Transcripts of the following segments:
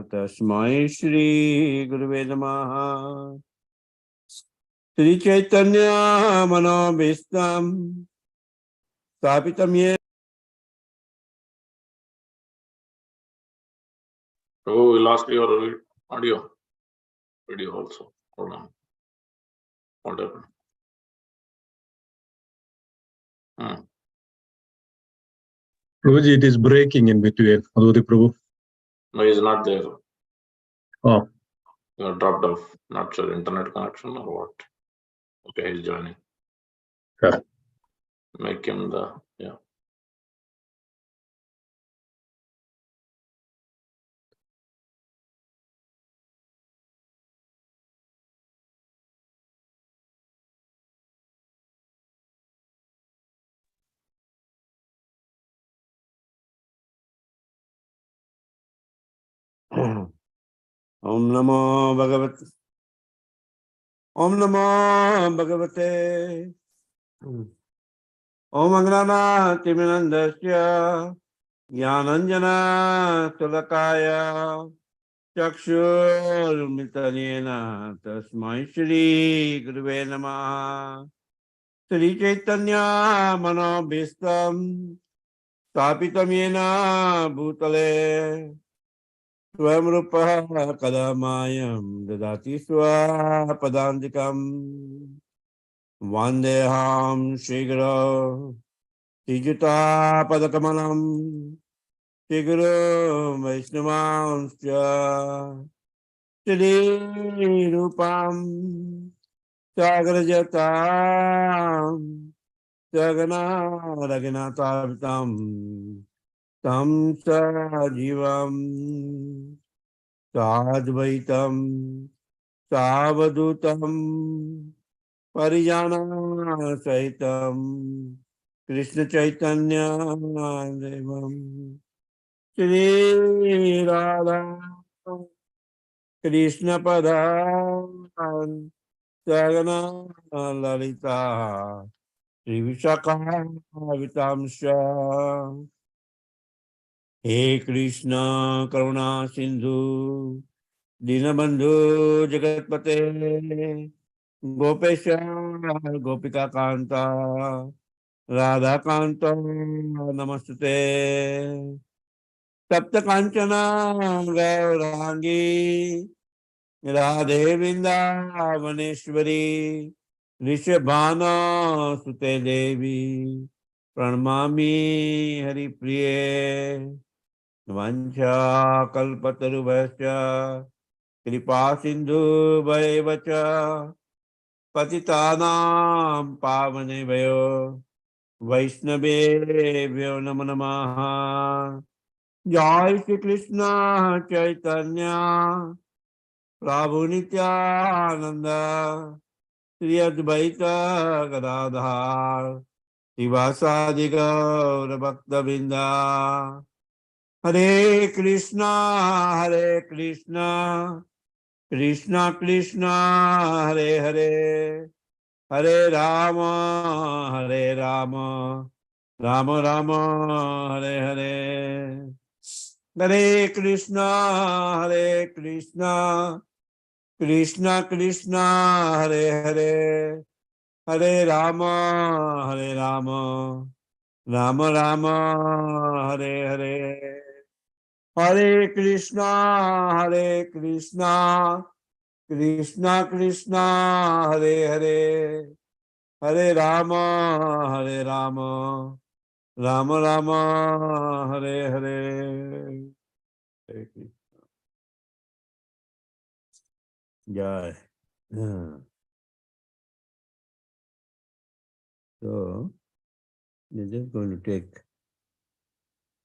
Tasmai Shri Guruve Namaha. Sri Chaitanya Manobhistam Stapitam Ye. Oh, we lost your audio, video also. Hold on. What happened? Prabhuji, it is breaking in between. Madhupati Prabhu. No, he's not there. Oh. You dropped off. Not sure internet connection or what. Okay, he's joining. Yeah. Make him the, yeah. Om Namo Bhagavate. Om Namo Bhagavate. Om Angrana Timinandasya Jnananjana Tulakaya Chakshur Mitanena Tasmai Shri Guruve Namaha. Sri Chaitanya Manobhistam Stapitam Yena Bhutale Swam Rupa Kadamayam Dadati Swa Padandikam Vandeham Shri Guru Tijuta Padakamalam Shri Guru Vaishnavanscha Shri Rupam Sagrajatam Jagana Raghunathavitam Tam Sajivam Sadvaitam Savadutam Parijana Saitam Krishna Chaitanya Devam Shri Radha Krishna Padam Jagana Lalita Shri Vishakha Vitamsha. He Krishna Karuna Sindhu Dinabandhu Jagatpate Gopesha Gopika Kanta Radha Kanta Namaste Sapta Kanchana Gaurangi Radhe Vrindavaneshwari Rishabhana Sute Devi Pranamami Hari Priye Vancha Kalpatarubhasya Kripa Sindhu Bhaivacha Patitanam Pavane Vayo Vaishnavebhyo Namo Namaha. Jai Shri Krishna Chaitanya Prabhu Nityananda Sri Advaita Gadadhar Sivasadi Gaura Bhakta Vrinda. Hare Krishna Krishna Krishna Hare Hare Hare Rama Rama Rama Hare Hare. Hare Krishna Krishna Krishna Hare Hare Hare Rama Rama Rama Hare Hare. Hare Krishna Krishna Krishna Hare Hare Hare Rama Rama Rama Hare Hare. Hare Krishna. Jai. So, we're just going to take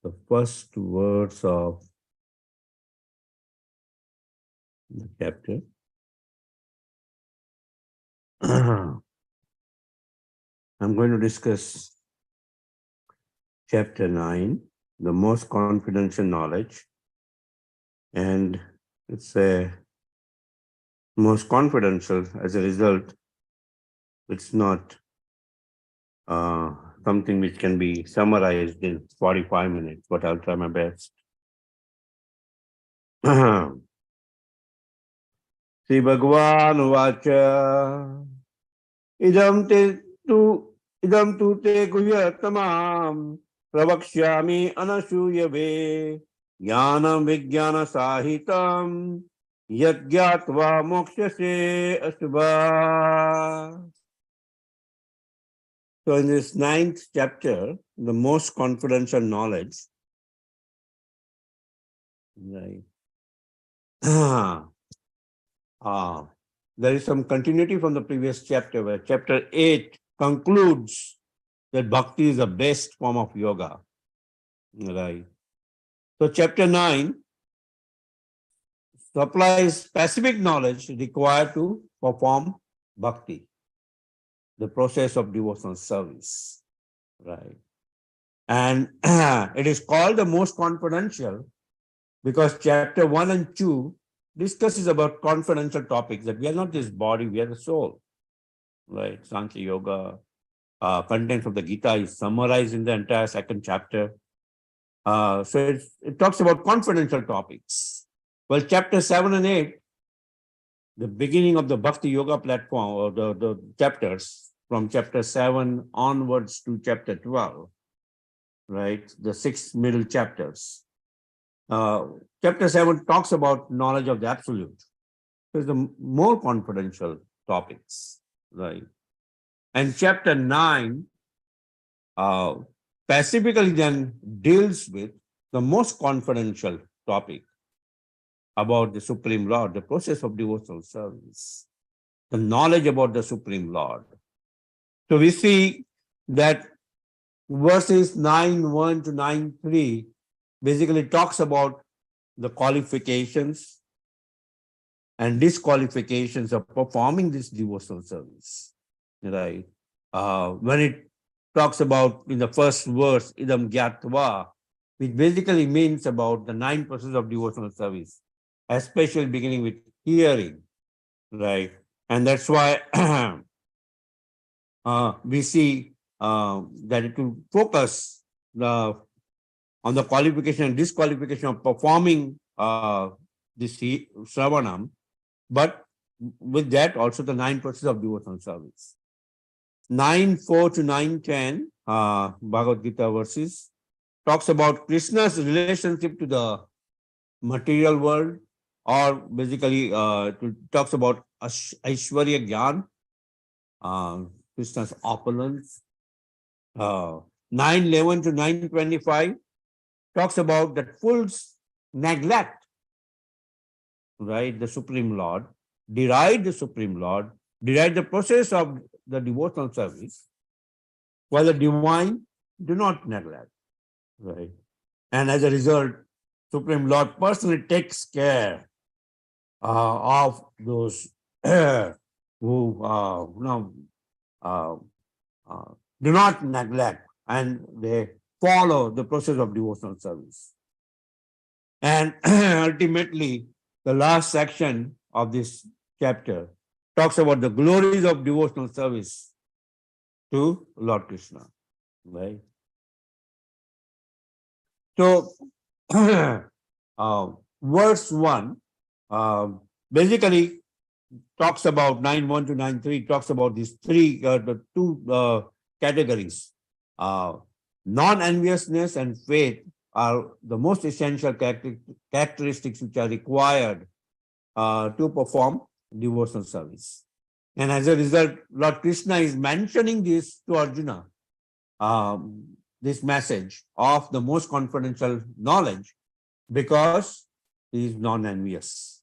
the first words of the chapter. I'm going to discuss chapter 9, the most confidential knowledge. And it's a most confidential. As a result, it's not something which can be summarized in 45 minutes, but I'll try my best. Sri Bhagavan Vacha idam tu te guhyatamam pravakshyami anasuyave jnanam vijnana sahitam yajñatva mokshase asubha. So in this 9th chapter, the most confidential knowledge, right? There is some continuity from the previous chapter, where chapter 8 concludes that bhakti is the best form of yoga. Right. So chapter 9 supplies specific knowledge required to perform bhakti, the process of devotional service. Right. And it is called the most confidential because chapter 1 and 2 discusses about confidential topics, that we are not this body, we are the soul. Right. Sankhya Yoga, contents of the Gita is summarized in the entire 2nd chapter. So it talks about confidential topics. Well, chapter 7 and 8, the beginning of the Bhakti Yoga platform, or the chapters from chapter 7 onwards to chapter 12, right? The 6 middle chapters. Chapter 7 talks about knowledge of the absolute. There's the more confidential topics, right? And chapter 9 specifically then deals with the most confidential topic about the Supreme Lord, the process of devotional service, the knowledge about the Supreme Lord. So we see that verses 9:1 to 9:3 basically talks about the qualifications and disqualifications of performing this devotional service, right? When it talks about in the first verse, idam gyatva, which basically means about the 9 processes of devotional service, especially beginning with hearing, right? And that's why we see that it will focus on the qualification and disqualification of performing this Shravanam, but with that also the 9 processes of devotional service. 9:4 to 9:10, Bhagavad Gita verses, talks about Krishna's relationship to the material world, or basically talks about Aishwarya Gyan, Krishna's opulence. 9:11 to 9:25 talks about that full neglect, right? The Supreme Lord, deride the Supreme Lord, deride the process of the devotional service, while the divine do not neglect, right? And as a result, Supreme Lord personally takes care of those who do not neglect, and they follow the process of devotional service. And ultimately, the last section of this chapter talks about the glories of devotional service to Lord Krishna, right? So, verse 1 basically talks about 9:1 to 9:3, talks about these the two categories. Non-enviousness and faith are the most essential characteristics which are required to perform devotional service. And as a result, Lord Krishna is mentioning this to Arjuna, this message of the most confidential knowledge, because he is non-envious.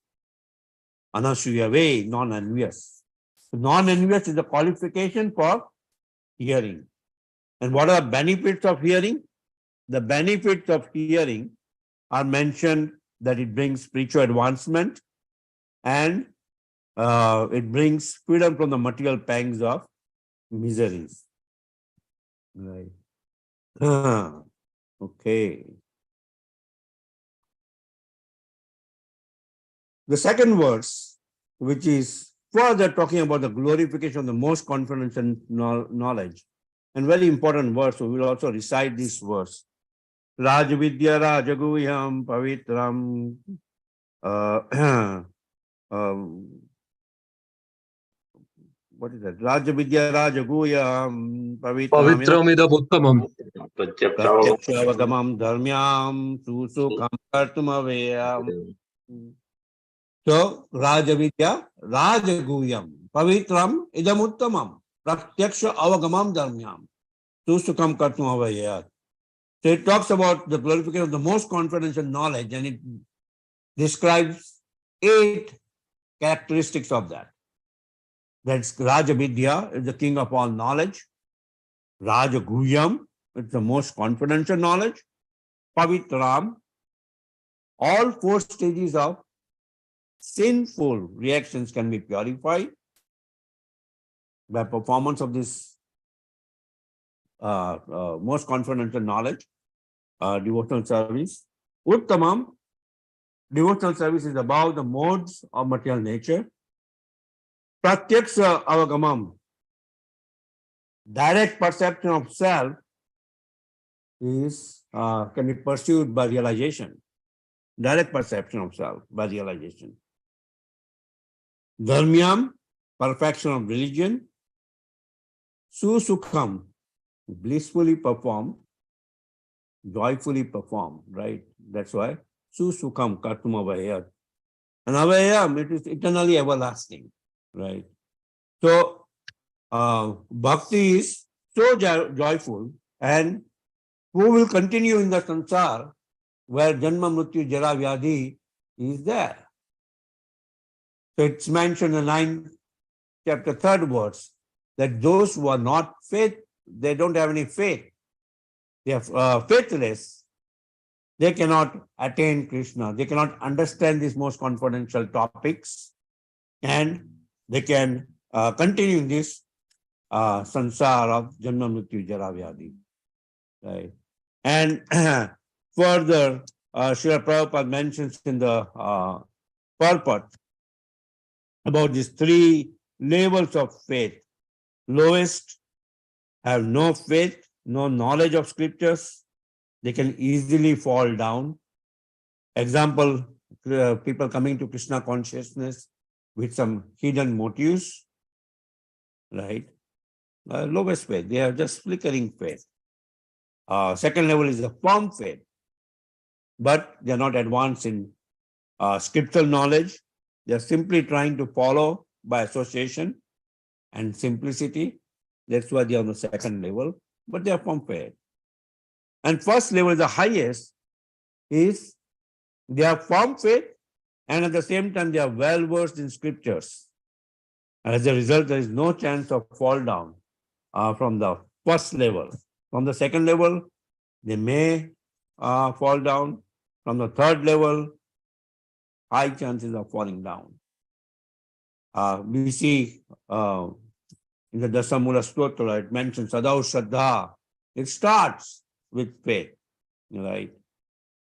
Anasuyave, non-envious. Non-envious is the qualification for hearing. And what are the benefits of hearing? The benefits of hearing are mentioned that it brings spiritual advancement, and it brings freedom from the material pangs of miseries. Right. Okay. The second verse, which is further talking about the glorification of the most confidential knowledge, and very important verse, so we will also recite this verse. Rajvidya Rajaguhyam Pavitram what is that? Raja Vidya Raja Guyam Pavitramina Pavitramidam uttamam. Pratyaksha Pratyakshavadamam Dharmyam Susukam Kartumavayam. So Raja Vidya Raja Guyam Pavitram Idam Uttamam Pratyaksha Avagamam Dharmyam Susukam Kartumavayam. So it talks about the glorification of the most confidential knowledge, and it describes 8 characteristics of that. That's Raja Vidya is the king of all knowledge. Raja Guyam is the most confidential knowledge. Pavitram, all 4 stages of sinful reactions can be purified by performance of this most confidential knowledge, devotional service. Uttamam, devotional service is about the modes of material nature. Pratyaksha avagamam, direct perception of self is can be pursued by realization. Direct perception of self by realization. Dharmyam, perfection of religion. Susukham, blissfully performed, joyfully performed, right? That's why Susukham Kartumavayat. And Avayam, it is eternally everlasting, right? So bhakti is so joyful, and who will continue in the sansar where Janma Mrityu Jara Vyadhi is there. So it's mentioned in 9th chapter 3rd verse that those who are not faith, they don't have any faith, they are faithless, they cannot attain Krishna, they cannot understand these most confidential topics, and they can continue in this sansar of Janma Mrityu Jara Vyadhi. Right. And further, Srila Prabhupada mentions in the purport about these 3 levels of faith. Lowest have no faith, no knowledge of scriptures, they can easily fall down. Example, people coming to Krishna consciousness with some hidden motives, right? Lowest faith, they are just flickering faith. Second level is the firm faith, but they are not advanced in scriptural knowledge. They are simply trying to follow by association and simplicity. That's why they are on the second level, but they are firm faith. And first level, the highest, is they are firm faith, and at the same time they are well versed in scriptures. As a result, there is no chance of fall down from the first level. From the second level, they may fall down. From the third level, high chances of falling down. We see in the Dasamula Stotra, it mentions Sadau Shraddha. It starts with faith, right?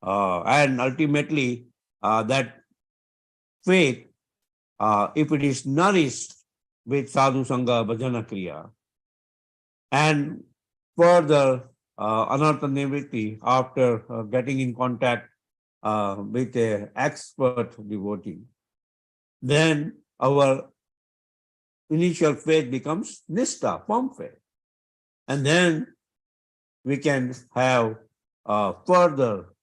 And ultimately, that faith, if it is nourished with Sadhu Sangha Bhajana Kriya, and further Anartha Nivritti, after getting in contact with an expert devotee, then our initial faith becomes Nistha, firm faith. And then we can have further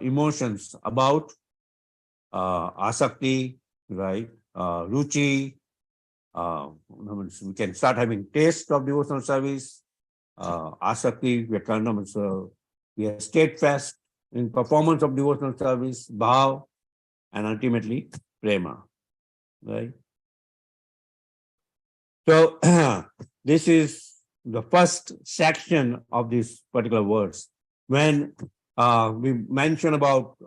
emotions about asakti, right? Ruchi. We can start having taste of devotional service. Asakti, we are steadfast in performance of devotional service, bhav, and ultimately prema, right? So this is the first section of this particular verse. When we mention about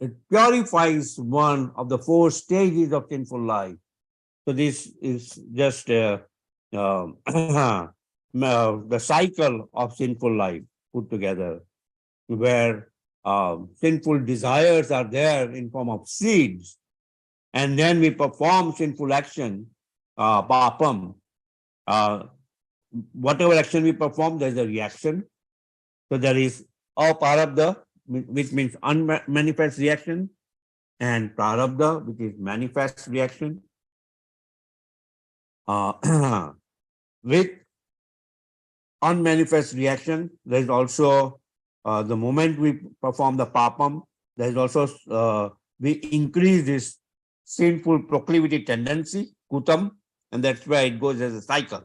it purifies one of the 4 stages of sinful life. So this is just the cycle of sinful life put together, where sinful desires are there in form of seeds, and then we perform sinful action, papam. Whatever action we perform, there's a reaction. So there is aparabdha, which means unmanifest reaction, and prarabdha, which is manifest reaction. With unmanifest reaction, there is also the moment we perform the papam, there is also we increase this sinful proclivity tendency, kutam, and that's why it goes as a cycle,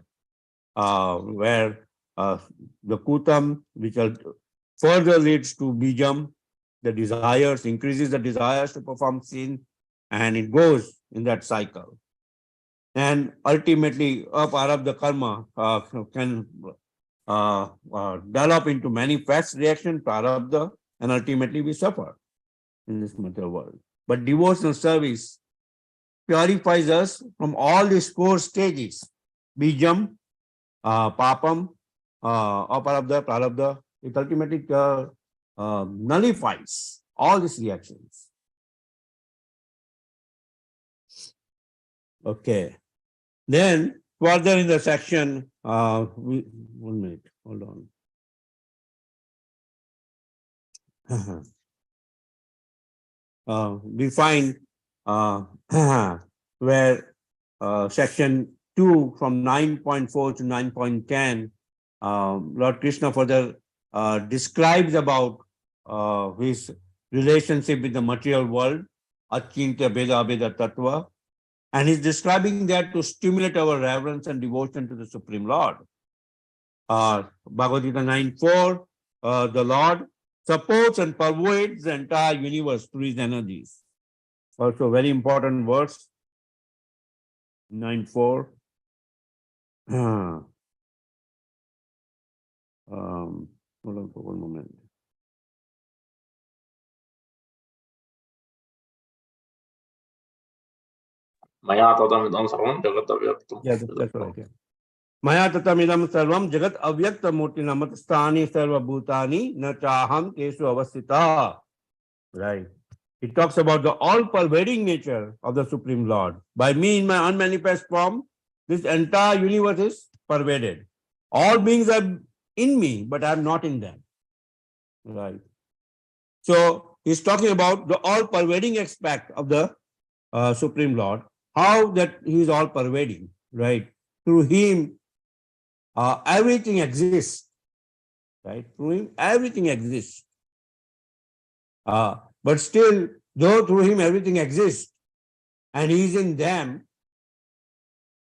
where the kutam, which further leads to bijam, the desires, increases the desires to perform sin, and it goes in that cycle. And ultimately, a part of the karma can develop into manifest reaction, prarabdha, and ultimately we suffer in this material world. But devotional service purifies us from all these 4 stages: bijam, papam, aparabdha, prarabdha. It ultimately nullifies all these reactions. Okay. Then further in the section, 1 minute, hold on. We find where section 2 from 9.4 to 9.10, Lord Krishna further describes about his relationship with the material world, Achintya Veda Veda Tattva, and he's describing that to stimulate our reverence and devotion to the Supreme Lord. Bhagavad Gita 9.4, the Lord supports and pervades the entire universe through his energies. Also very important verse, 9.4. Hold on for 1 moment. Maya tatamidam sarvam jagat avyaktam. Yeah, that's right. Yeah. Maya tatamidam sarvam jagat avyakta murti namatastani sarva bhutani na chaham kesu avasthita. Right. It talks about the all-pervading nature of the Supreme Lord. By me in my unmanifest form, this entire universe is pervaded. All beings are in me, but I am not in them. Right. So he's talking about the all-pervading aspect of the Supreme Lord, how that he is all-pervading, right? Through him, everything exists, right? Through him, everything exists. But still, though through him everything exists, and he is in them,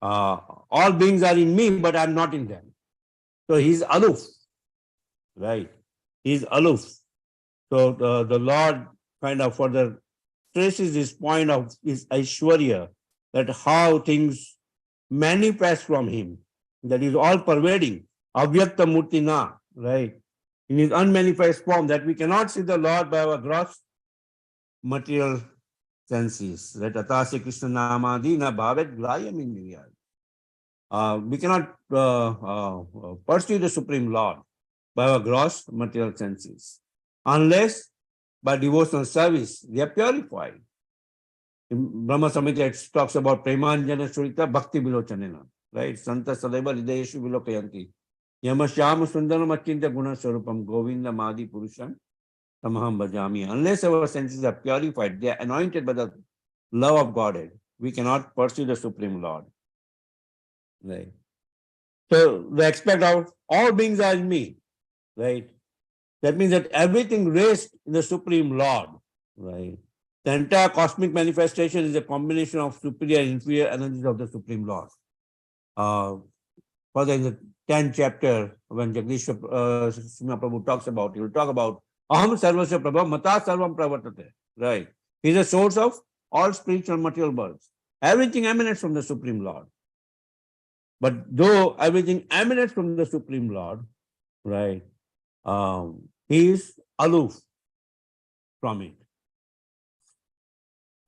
all beings are in me, but I'm not in them. So he's aloof, right? He's aloof. So the Lord kind of further stresses this point of his Aishwarya, that how things manifest from him, that is all pervading, avyakta murtina, right? In his unmanifest form, that we cannot see the Lord by our gross material senses. That atase Krishna namadi na bhavet grayam indriya. We cannot pursue the Supreme Lord by our gross material senses, unless by devotional service we are purified. In Brahma Samhita, it talks about Premanjana Surita Bhakti Vilochanena, right? Santa Sadaiva Hridayeshu Vilokayanti. Yamashyam Sundaram Achintya Guna Swarupam Govinda Madi Purusham Tamaham Bhajami. Unless our senses are purified, they are anointed by the love of Godhead, we cannot pursue the Supreme Lord. Right. So the aspect of all beings are in me, right? That means that everything rests in the Supreme Lord, right? The entire cosmic manifestation is a combination of superior and inferior energies of the Supreme Lord. Further in the 10th chapter, when Jagdish Sima Prabhu talks about, he will talk about Aham Sarvasya Prabha Mata Sarvam Pravartate, right? He is the source of all spiritual material births. Everything emanates from the Supreme Lord. But though everything emanates from the Supreme Lord, right, he is aloof from it.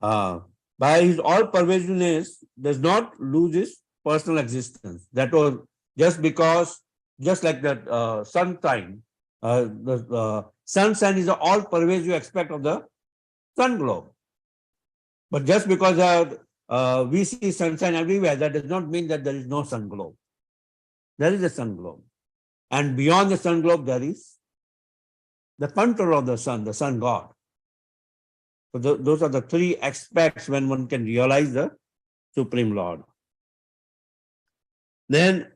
By his all-pervasiveness, does not lose his personal existence. That was just because, just like that sunshine, the sunshine is the all-pervasive aspect of the sun globe. But just because we see sunshine everywhere, that does not mean that there is no sun globe. There is a sun globe. And beyond the sun globe, there is the control of the sun god. So those are the three aspects when one can realize the Supreme Lord. Then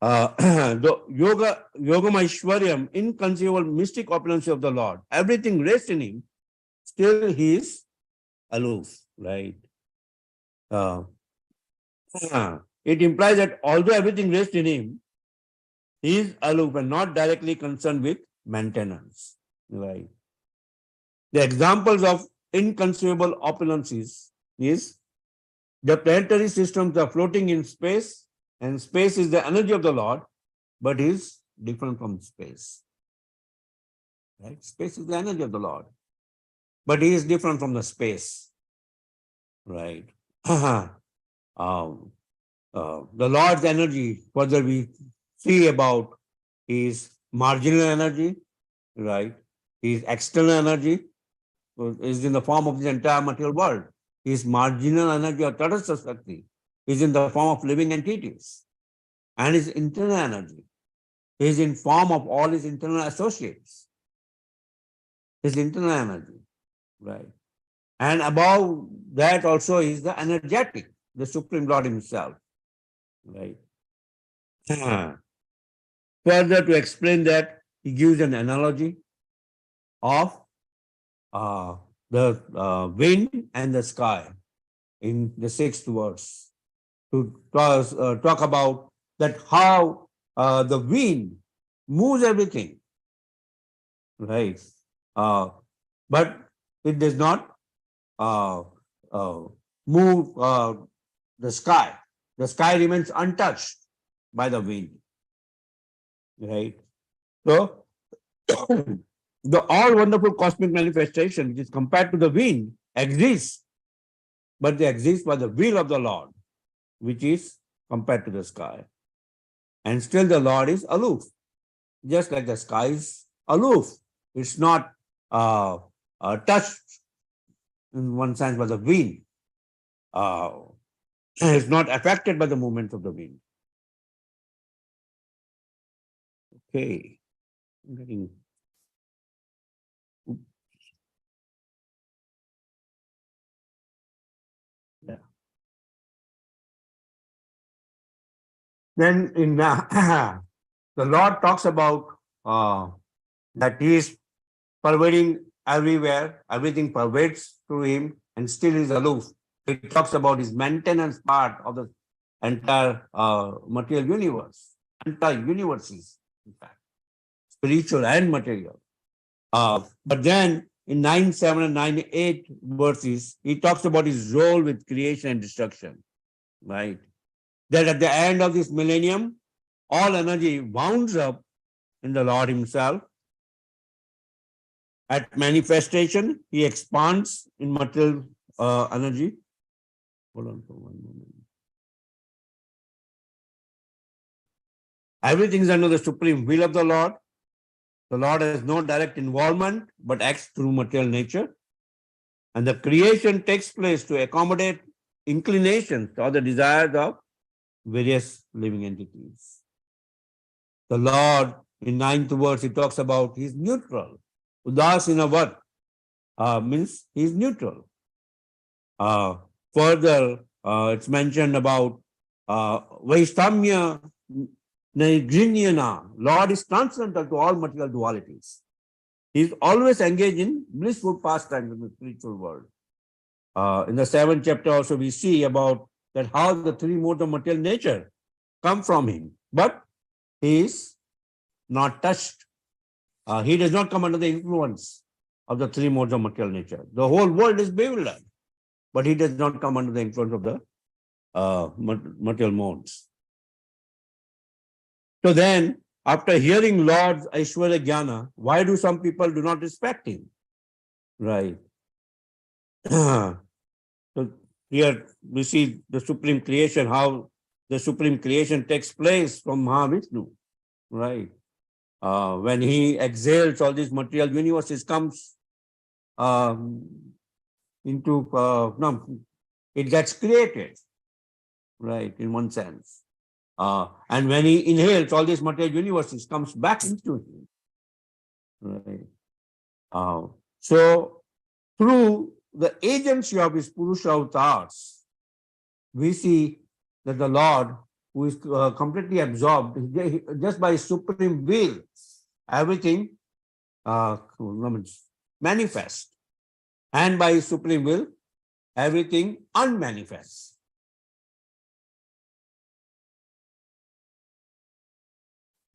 the Yogam Aishwaryam, inconceivable mystic opulence of the Lord. Everything rests in him, still he is aloof, right? It implies that although everything rests in him, he is aloof and not directly concerned with maintenance, right? The examples of inconceivable opulences is the planetary systems are floating in space, and space is the energy of the Lord, but is different from space. Right? Space is the energy of the Lord, but he is different from the space. Right? The Lord's energy, further we see about, is marginal energy, right? Is external energy, is in the form of the entire material world. Is marginal energy or Tadastha Shakti is in the form of living entities, and is internal energy is in form of all his internal associates. His internal energy, right? And above that also is the energetic, the Supreme Lord himself, right? Further to explain that, he gives an analogy of the wind and the sky in the 6th verse to talk about that how the wind moves everything, right? But it does not move the sky. The sky remains untouched by the wind, right? So the all wonderful cosmic manifestation, which is compared to the wind, exists, but they exist by the will of the Lord, which is compared to the sky. And still the Lord is aloof, just like the sky is aloof. It's not touched in one sense by the wind. It's not affected by the movement of the wind. Okay. I'm getting... Yeah. Then in the Lord talks about that he is pervading everywhere, everything pervades through him, and still is aloof. He talks about his maintenance part of the entire material universe, entire universes, in fact, spiritual and material. But then in 9.7 and 9.8 verses, he talks about his role with creation and destruction, right? That at the end of this millennium, all energy wounds up in the Lord himself. At manifestation, he expands in material energy. Hold on for one moment. Everything is under the supreme will of the Lord. The Lord has no direct involvement, but acts through material nature. And the creation takes place to accommodate inclinations or the desires of various living entities. The Lord, in 9th verse, he talks about he's neutral. Udasinavat means he's neutral. Further, it's mentioned about Vaistamya Naijinyana. Lord is transcendental to all material dualities. He is always engaged in blissful pastimes in the spiritual world. In the 7th chapter also we see about that how the three modes of material nature come from him, but he is not touched. He does not come under the influence of the three modes of material nature. The whole world is bewildered, but he does not come under the influence of the material modes. So then, after hearing Lord's Aishwarya Jnana, why do some people do not respect him? Right. So here we see the supreme creation, how the supreme creation takes place from Mahavishnu. Right. When he exhales all these material universes, comes into, no, it gets created, right, in one sense. And when he inhales all these material universes, comes back into him. Right. So through the agency of his Purusha avatars, we see that the Lord, who is completely absorbed, just by his supreme will, everything manifests. And by his supreme will, everything unmanifests.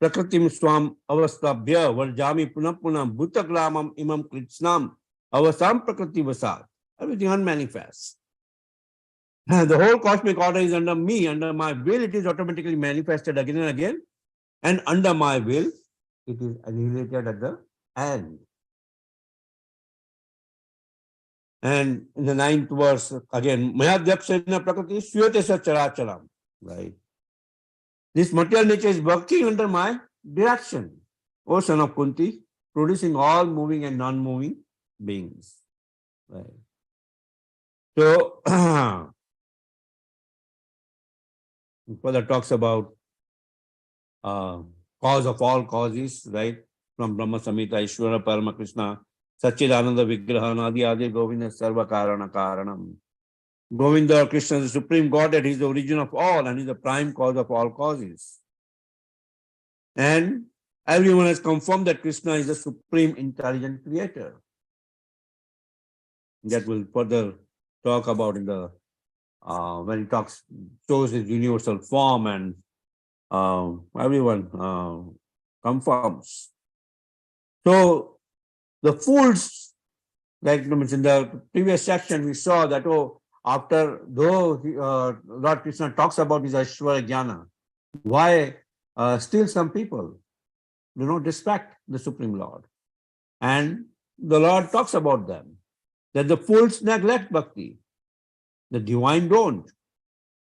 Prakritim swam avastabhya varjami punam punam bhutagramam imam kritsnam avasam prakriti vasat. Everything unmanifests. The whole cosmic order is under me, under my will, it is automatically manifested again and again. And under my will, it is annihilated at the end. And in the 9th verse, again, Mayadhyapsena prakriti swetesa characharam. Right. This material nature is working under my direction, O son of Kunti, producing all moving and non-moving beings. Right. So, further talks about cause of all causes, right? From Brahma Samhita, Ishvara Parama Krishna, Satchidananda Vigraha, Adi Adi Govinda Sarva Karana Karanam. Govinda, Krishna is the supreme Godhead, he is the origin of all and he is the prime cause of all causes. And everyone has confirmed that Krishna is the supreme intelligent creator. That will further talk about in the when he shows his universal form, and everyone confirms. So the fools, like in the previous section, we saw that after though Lord Krishna talks about his Aishwarya Jnana, why still some people do not respect the Supreme Lord, and the Lord talks about them, that the fools neglect bhakti, the divine don't.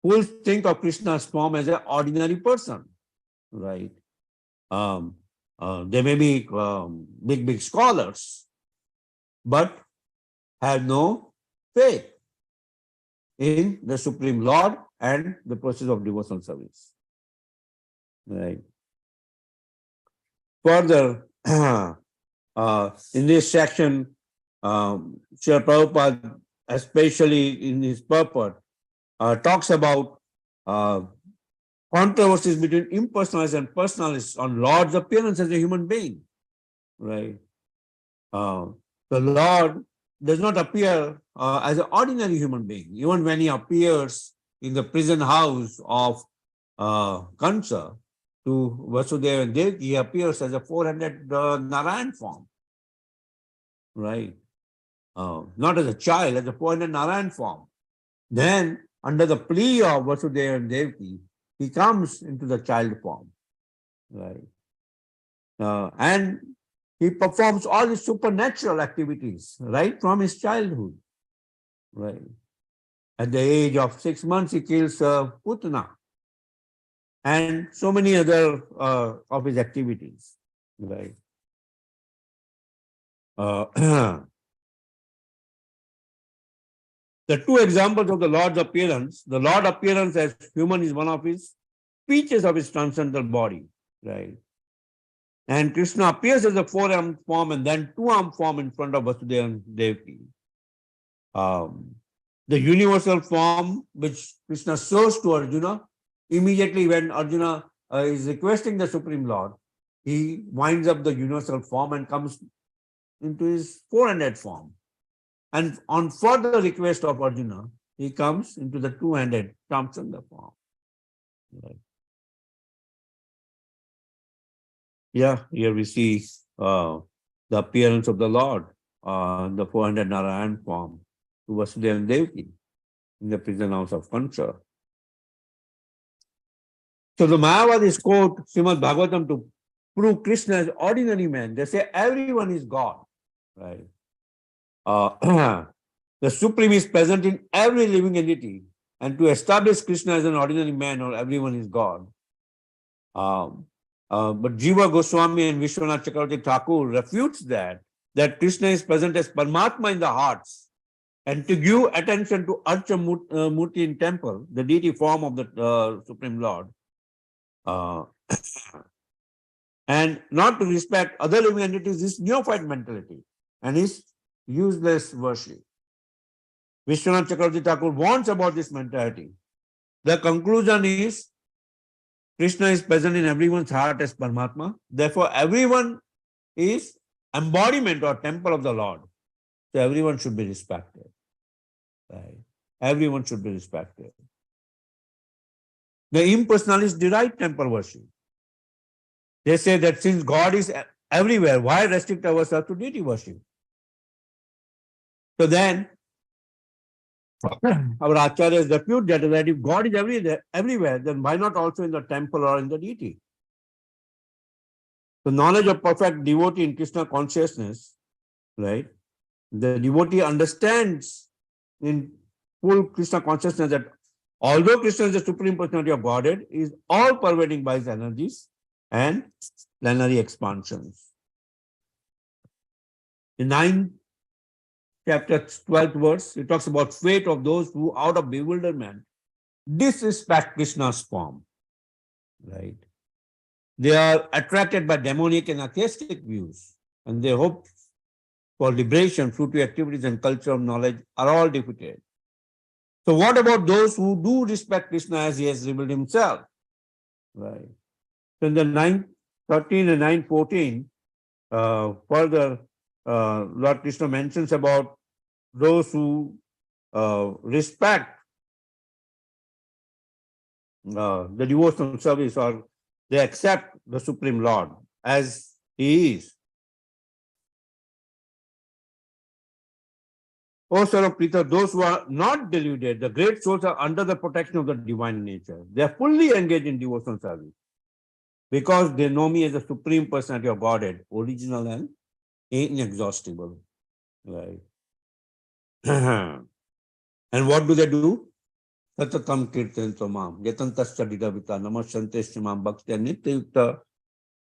Fools think of Krishna's form as an ordinary person, right? They may be big scholars, but have no faith in the Supreme Lord and the process of devotional service. Right. Further, in this section, Srila Prabhupada, especially in his purport, talks about controversies between impersonalists and personalists on Lord's appearance as a human being. Right. The Lord does not appear as an ordinary human being. Even when he appears in the prison house of Kansa to Vasudeva and Devaki, he appears as a 400 Narayan form. Right. Not as a child, as a 400 Narayan form. Then, under the plea of Vasudeva and Devaki, he comes into the child form. Right. And he performs all his supernatural activities right from his childhood. Right. At the age of 6 months, he kills Putana and so many other of his activities. Right. The two examples of the Lord's appearance, the Lord appearance as human is one of his features of his transcendental body. Right. And Krishna appears as a 4-armed form and then 2-armed form in front of Vasudeva and Devaki. The universal form which Krishna shows to Arjuna, immediately when Arjuna is requesting the Supreme Lord, he winds up the universal form and comes into his 4-handed form. And on further request of Arjuna, he comes into the 2-handed Ramchandra form. Right. Yeah, here we see the appearance of the Lord, the 400 Narayan form to Vasudeva and Devaki in the prison house of Kansa. So the Mayavadis quote Srimad Bhagavatam to prove Krishna as ordinary man. They say everyone is God. Right. The Supreme is present in every living entity, and to establish Krishna as an ordinary man or everyone is God. But Jiva Goswami and Vishwanath Chakravarti Thakur refutes that Krishna is present as Paramatma in the hearts, and to give attention to Archa Murti in temple, the deity form of the Supreme Lord, and not to respect other living entities is neophyte mentality and is useless worship. Vishwanath Chakravarti Thakur warns about this mentality. The conclusion is Krishna is present in everyone's heart as Paramatma. Therefore, everyone is embodiment or temple of the Lord. So everyone should be respected. Right? Everyone should be respected. The impersonalists deride temple worship. They say that since God is everywhere, why restrict ourselves to deity worship? So then, our acharyas refute that if God is everywhere, then why not also in the temple or in the deity? The knowledge of perfect devotee in Krishna consciousness, right? The devotee understands in full Krishna consciousness that although Krishna is the Supreme Personality of Godhead, he is all pervading by his energies and plenary expansions. In 9th chapter 12th verse, it talks about fate of those who out of bewilderment disrespect Krishna's form. Right? They are attracted by demonic and atheistic views, and their hope for liberation, fruitful activities, and culture of knowledge are all defeated. So what about those who do respect Krishna as he has revealed himself? Right. So in the 9:13 and 9:14, further, Lord Krishna mentions about those who respect the devotional service, or they accept the Supreme Lord as he is. O son of Prita, those who are not deluded, the great souls are under the protection of the divine nature. They are fully engaged in devotional service because they know me as the Supreme Personality of Godhead, original and inexhaustible. Right. And what do they do? Satatam kirtan tomam, yatantasya didavita, namasanteshtamam bhakti nityayukta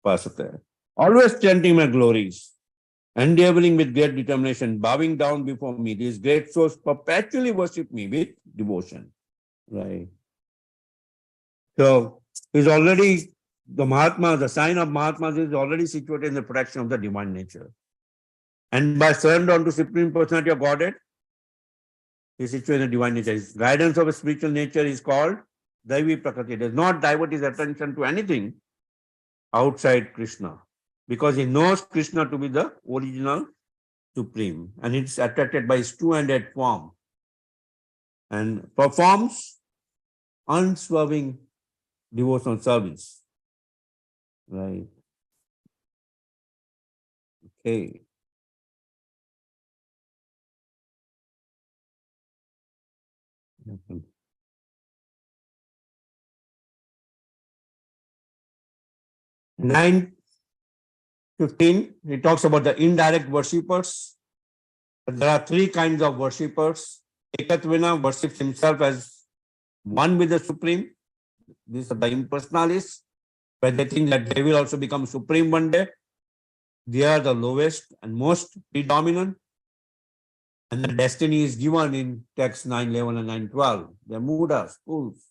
pasate. Always chanting my glories, endeavoring with great determination, bowing down before me. These great souls perpetually worship me with devotion. Right. So is already the Mahatma, the sign of Mahatmas is already situated in the protection of the divine nature. And by surrender unto Supreme Personality of Godhead, he is situated in the divine nature. His guidance of a spiritual nature is called Daivi Prakriti. He does not divert his attention to anything outside Krishna, because he knows Krishna to be the original Supreme, and it's attracted by his two-handed form and performs unswerving devotional service. Right. Okay. Nine 15, he talks about the indirect worshippers. There are three kinds of worshippers. Ekatvina worships himself as one with the Supreme. These are the impersonalists, where they think that they will also become Supreme one day. They are the lowest and most predominant. And the destiny is given in text 9:11 and 9:12. They are mudas, fools.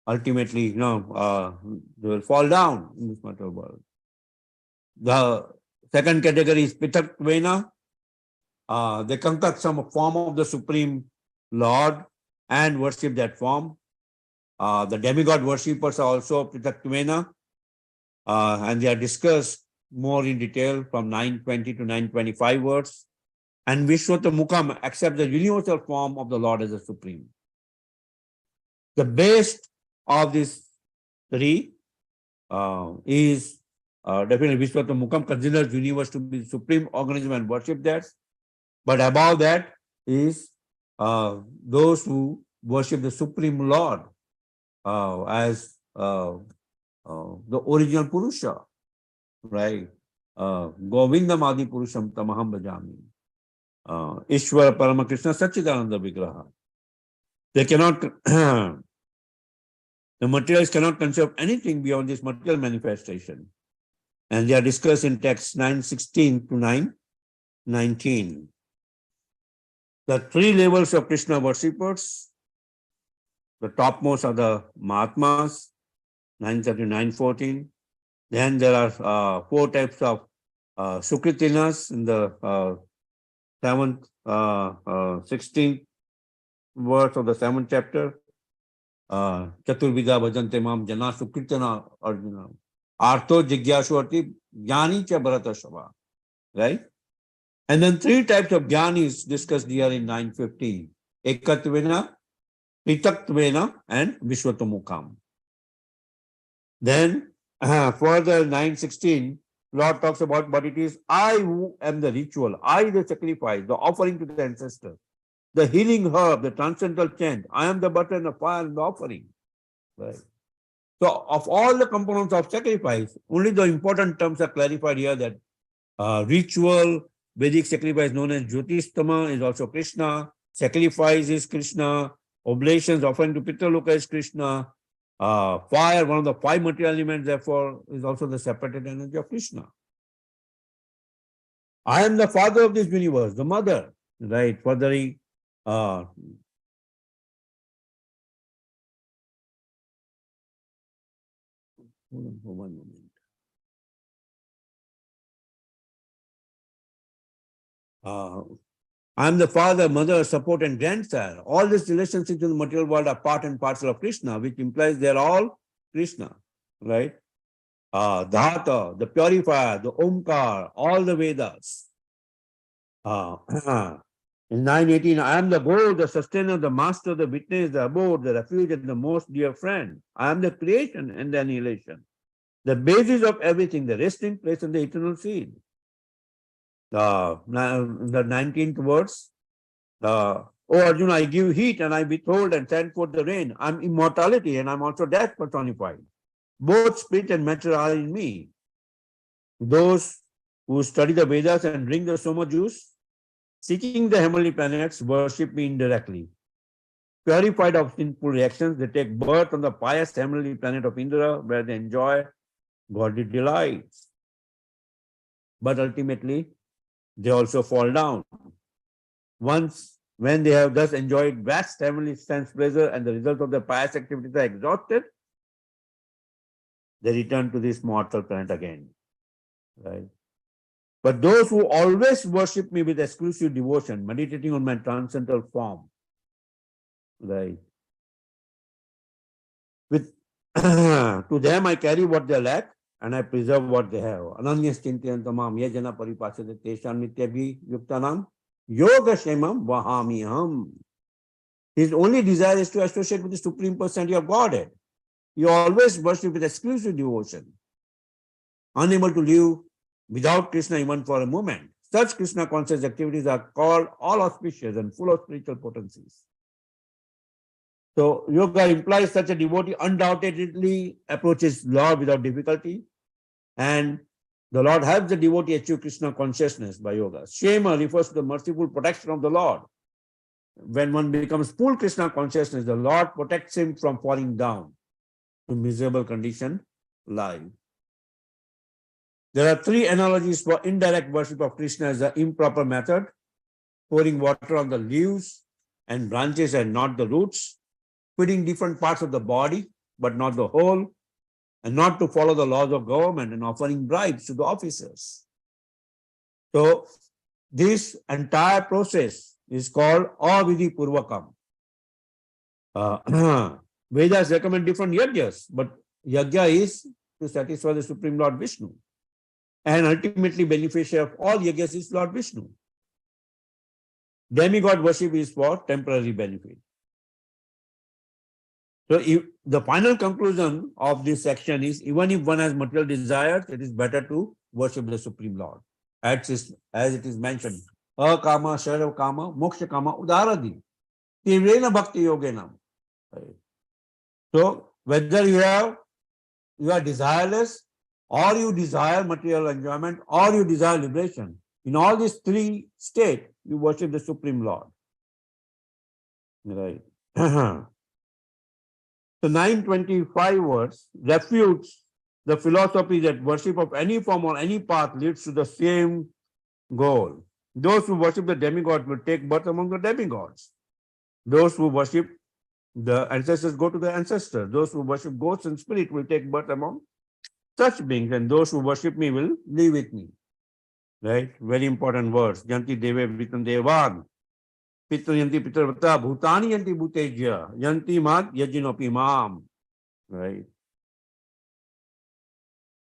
Ultimately, they will fall down in this material world. The second category is Pitatvena. They concoct some form of the Supreme Lord and worship that form. The demigod worshippers are also Pitatvena, and they are discussed more in detail from 9:20 to 9:25 words. And Vishwata Mukham accepts the universal form of the Lord as the Supreme. The best of these three is definitely Vishwata Mukham considers universe to be the supreme organism and worship that. But above that is those who worship the Supreme Lord as the original Purusha, right? Govindam Adi Purusham Tamaham Bhajami. Ishwara Paramakrishna Satchidananda Vigraha. They cannot, the materials cannot conceive of anything beyond this material manifestation. And they are discussed in text 9:16 to 9:19. The three levels of Krishna worshippers, the topmost are the Mahatmas, 9:13, 9:14. Then there are four types of Sukritinas in the 7th, 16th verse of the 7th chapter. Chaturvida bhajante mam jana sukirtana Arjuna. Artho jigyasu ati jnani cha bharata shava. Right? And then 3 types of jnanis discussed here in 950. Ekatvena, Pritatvena, and Vishwatamukam. Then further 916, Lord talks about, but it is I who am the ritual, I the sacrifice, the offering to the ancestor, the healing herb, the transcendental chant. I am the butter and the fire and the offering. Right. So of all the components of sacrifice, only the important terms are clarified here, that ritual, Vedic sacrifice known as Jyotistama is also Krishna, sacrifice is Krishna, oblations offering to Pitraloka is Krishna, fire, one of the 5 material elements, therefore, is also the separated energy of Krishna. I am the father of this universe, the mother, right? Furthering, hold on for one moment. I am the father, mother, support, and grandsire. All these relationships in the material world are part and parcel of Krishna, which implies they are all Krishna, right? Dhata, the purifier, the Omkar, all the Vedas. In 918, I am the goal, the sustainer, the master, the witness, the abode, the refuge, and the most dear friend. I am the creation and the annihilation, the basis of everything, the resting place and the eternal seed. The 19th verse, O Arjuna, I give heat and I withhold and send forth the rain. I'm immortality and I'm also death personified. Both spirit and matter are in me. Those who study the Vedas and drink the Soma juice, seeking the heavenly planets, worship me indirectly. Purified of sinful reactions, they take birth on the pious heavenly planet of Indra, where they enjoy godly delights. But ultimately, they also fall down. Once, when they have thus enjoyed vast heavenly sense pleasure and the result of their pious activities are exhausted, they return to this mortal planet again. Right? But those who always worship me with exclusive devotion, meditating on my transcendental form, right? With to them I carry what they lack and I preserve what they have. Ananyas chintayantamam yajana paripasate tesham nityabhi yuktanam yoga shemam vahamiham. His only desire is to associate with the Supreme Personality of Godhead. You always worship with exclusive devotion, unable to live without Krishna even for a moment. Such Krishna conscious activities are called all auspicious and full of spiritual potencies. So yoga implies such a devotee undoubtedly approaches Lord without difficulty, and the Lord helps the devotee achieve Krishna consciousness by yoga. Shema refers to the merciful protection of the Lord. When one becomes full Krishna consciousness, the Lord protects him from falling down to miserable condition life. There are 3 analogies for indirect worship of Krishna as the improper method: pouring water on the leaves and branches and not the roots, feeding different parts of the body but not the whole, and not to follow the laws of government, and offering bribes to the officers. So this entire process is called avidhi purvakam. Vedas recommend different yajnas, but yajna is to satisfy the Supreme Lord Vishnu. And ultimately beneficiary of all yajnas is Lord Vishnu. Demigod worship is for temporary benefit. So the final conclusion of this section is, even if one has material desires, it is better to worship the Supreme Lord. As it is mentioned, akama, sharav kama, moksha kama, udaradi. Tivrena bhakti yogena. So whether you are desireless, or you desire material enjoyment, or you desire liberation, in all these 3 states, you worship the Supreme Lord. Right. So 925 words refutes the philosophy that worship of any form or any path leads to the same goal. Those who worship the demigods will take birth among the demigods. Those who worship the ancestors go to the ancestors. Those who worship ghosts and spirit will take birth among such beings, and those who worship me will live with me. Right? Very important words. Janti deve vritam devan. Pitru yanti pitarvata bhutani yanti bhutejya yanti mad yajinopi mam. Right.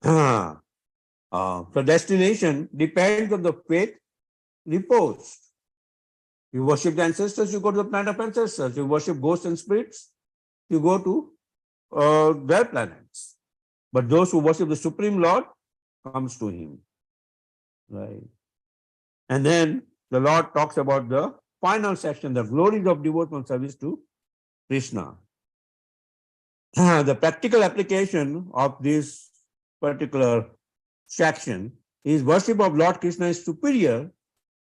So destination depends on the faith reposed. You worship the ancestors, you go to the planet of ancestors. You worship ghosts and spirits, you go to their planets. But those who worship the Supreme Lord comes to him. Right. And then the Lord talks about the final section, the glories of devotional service to Krishna. The practical application of this particular section is worship of Lord Krishna is superior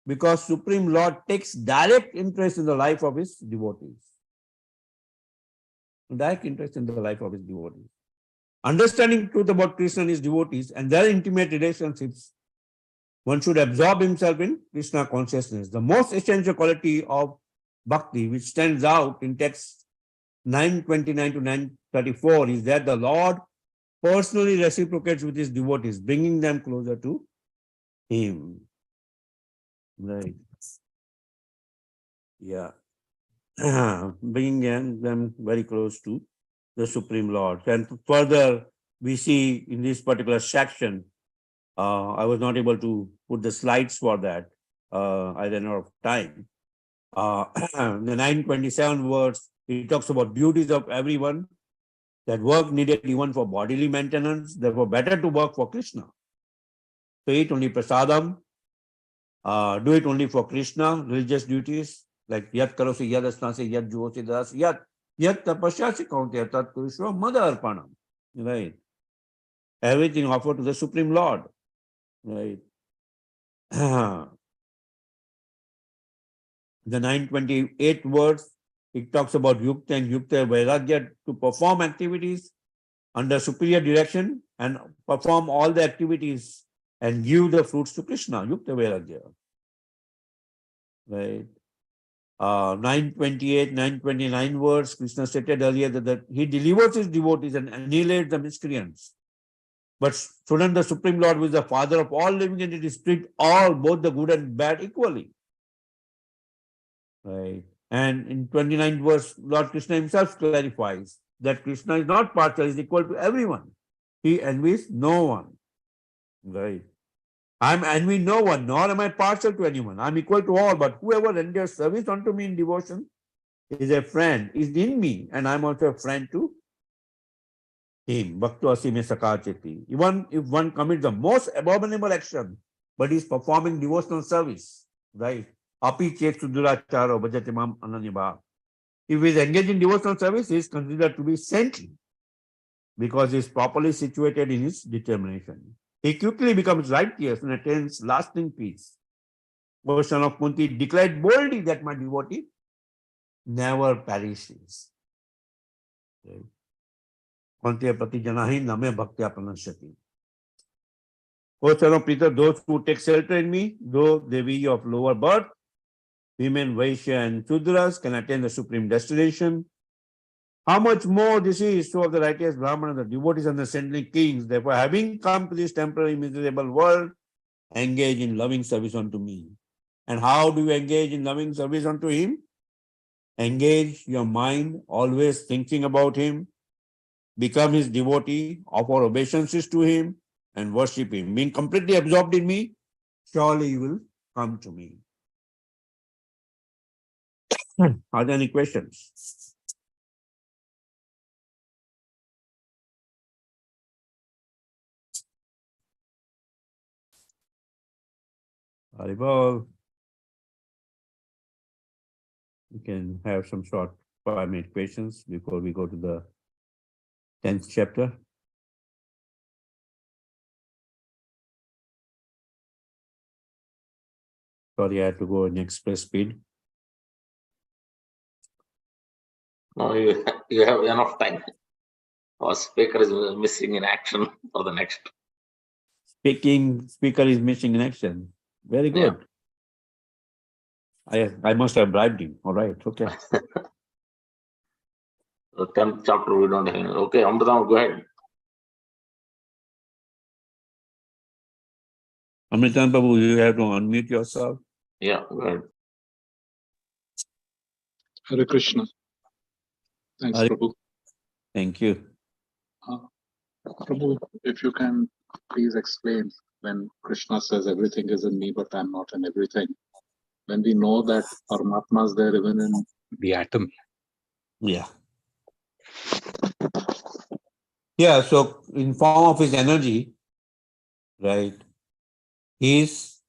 because Supreme Lord takes direct interest in the life of his devotees. Direct interest in the life of his devotees. Understanding truth about Krishna and his devotees and their intimate relationships, one should absorb himself in Krishna consciousness. The most essential quality of bhakti, which stands out in text 929 to 934, is that the Lord personally reciprocates with his devotees, bringing them closer to him. Right. Yeah. Bringing them very close to the Supreme Lord. And further, we see in this particular section, I was not able to put the slides for that. I ran out of time. The 927 words, it talks about duties of everyone, that work needed even for bodily maintenance, therefore better to work for Krishna. So eat only prasadam, do it only for Krishna, religious duties, like yat karosi yad asnasi yad juhosi das yat tapasyasi kaunteya tat kurishva mada arpanam. Right. Everything offered to the Supreme Lord. Right. The 928 words, it talks about yukta and yukta vairagya to perform activities under superior direction and perform all the activities and give the fruits to Krishna, yukta vairagya. Right. 928, 929 words, Krishna stated earlier that he delivers his devotees and annihilates the miscreants. But shouldn't the Supreme Lord, who is the father of all living entities, treat all, both the good and bad, equally? Right. And in 29th verse, Lord Krishna himself clarifies that Krishna is not partial, is equal to everyone. He envies no one. Right. I am envy no one, nor am I partial to anyone. I am equal to all, but whoever renders service unto me in devotion is a friend, is in me, and I am also a friend to him. Bhakto asime sakacheti. Even if one commits the most abominable action, but is performing devotional service, right? Api chet suduracharo bhajate mam ananyabha. If he is engaged in devotional service, he is considered to be saintly because he is properly situated in his determination. He quickly becomes righteous and attains lasting peace. O son of Kunti declared boldly that my devotee never perishes. Kunti prati janahi name bhaktya pranashyati. O son of Peter, those who take shelter in me, though they be of lower birth, women, Vaishya and Sudras, can attain the supreme destination. How much more this is so of the righteous Brahmana, the devotees and the saintly kings. Therefore, having come to this temporary miserable world, engage in loving service unto me. And how do you engage in loving service unto him? Engage your mind, always thinking about him, become his devotee, offer obeisances to him, and worship him. Being completely absorbed in me, surely you will come to me. Are there any questions? Haribol. We can have some short 5-minute questions before we go to the 10th chapter. Sorry, I had to go in express speed. No, you have enough time. Our speaker is missing in action for the next. Speaker is missing in action. Very good. I must have bribed him. All right. Okay. The 10th chapter we don't have. Okay, Amritam, go ahead. Amritan Babu, you have to unmute yourself. Yeah, go ahead. Hare Krishna. Thanks, Hare- Prabhu. Thank you. Prabhu, if you can please explain when Krishna says everything is in me, but I'm not in everything. When we know that Paramatma is there even in the atom. Yeah. Yeah, so in form of his energy, right, he is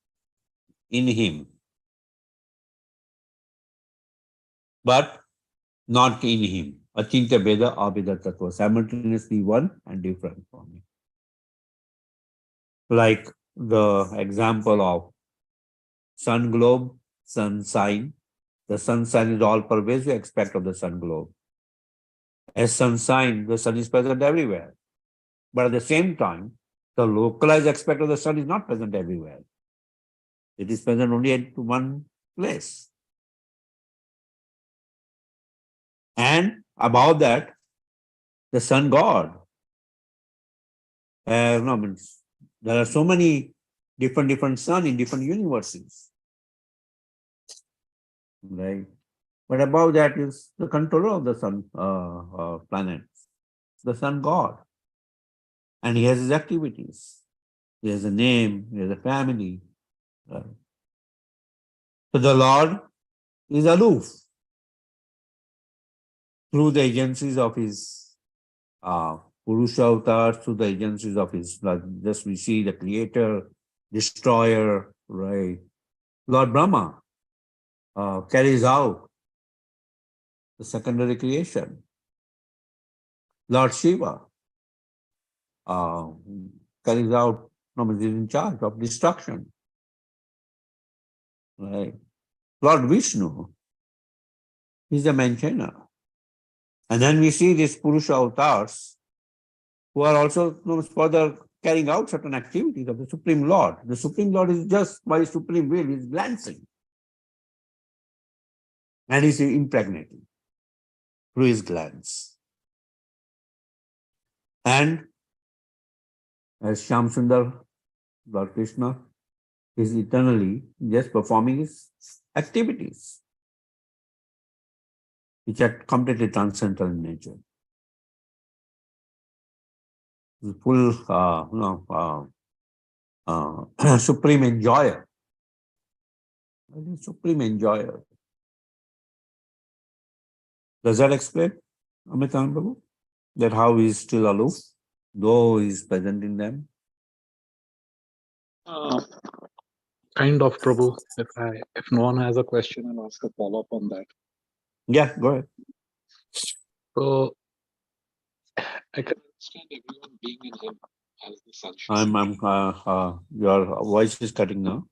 in him, but not in him. Achintya Veda, Abheda Tattva, simultaneously one and different from him. Like the example of sun globe, sun sign. The sun sign is all pervasive aspect of the sun globe. As sun sign, the sun is present everywhere. But at the same time, the localized aspect of the sun is not present everywhere. It is present only at one place. And above that, the sun god. No, means there are so many different sun in different universes. Right? But above that is the controller of the sun planets, the sun god. And he has his activities. He has a name, he has a family. Right? So the Lord is aloof through the agencies of his Purusha avatars, through the agencies of his, like just we see the creator, destroyer, right? Lord Brahma carries out the secondary creation. Lord Shiva carries out, no, is in charge of destruction. Right? Lord Vishnu is the maintainer. And then we see these Purusha avatars who are also further carrying out certain activities of the Supreme Lord. The Supreme Lord is just by Supreme will, is glancing. And is impregnating through his glance. And as Shyam Sundar, Lord Krishna, is eternally just performing his activities, which are completely transcendental in nature. The full, supreme enjoyer. Supreme enjoyer. Does that explain, Amitabh Prabhu? That how he is still aloof, though he is present in them? Kind of, Prabhu. If no one has a question, I'll ask a follow-up on that. Yeah, go ahead. So I can understand everyone being in him as the sunshine. Your voice is cutting now.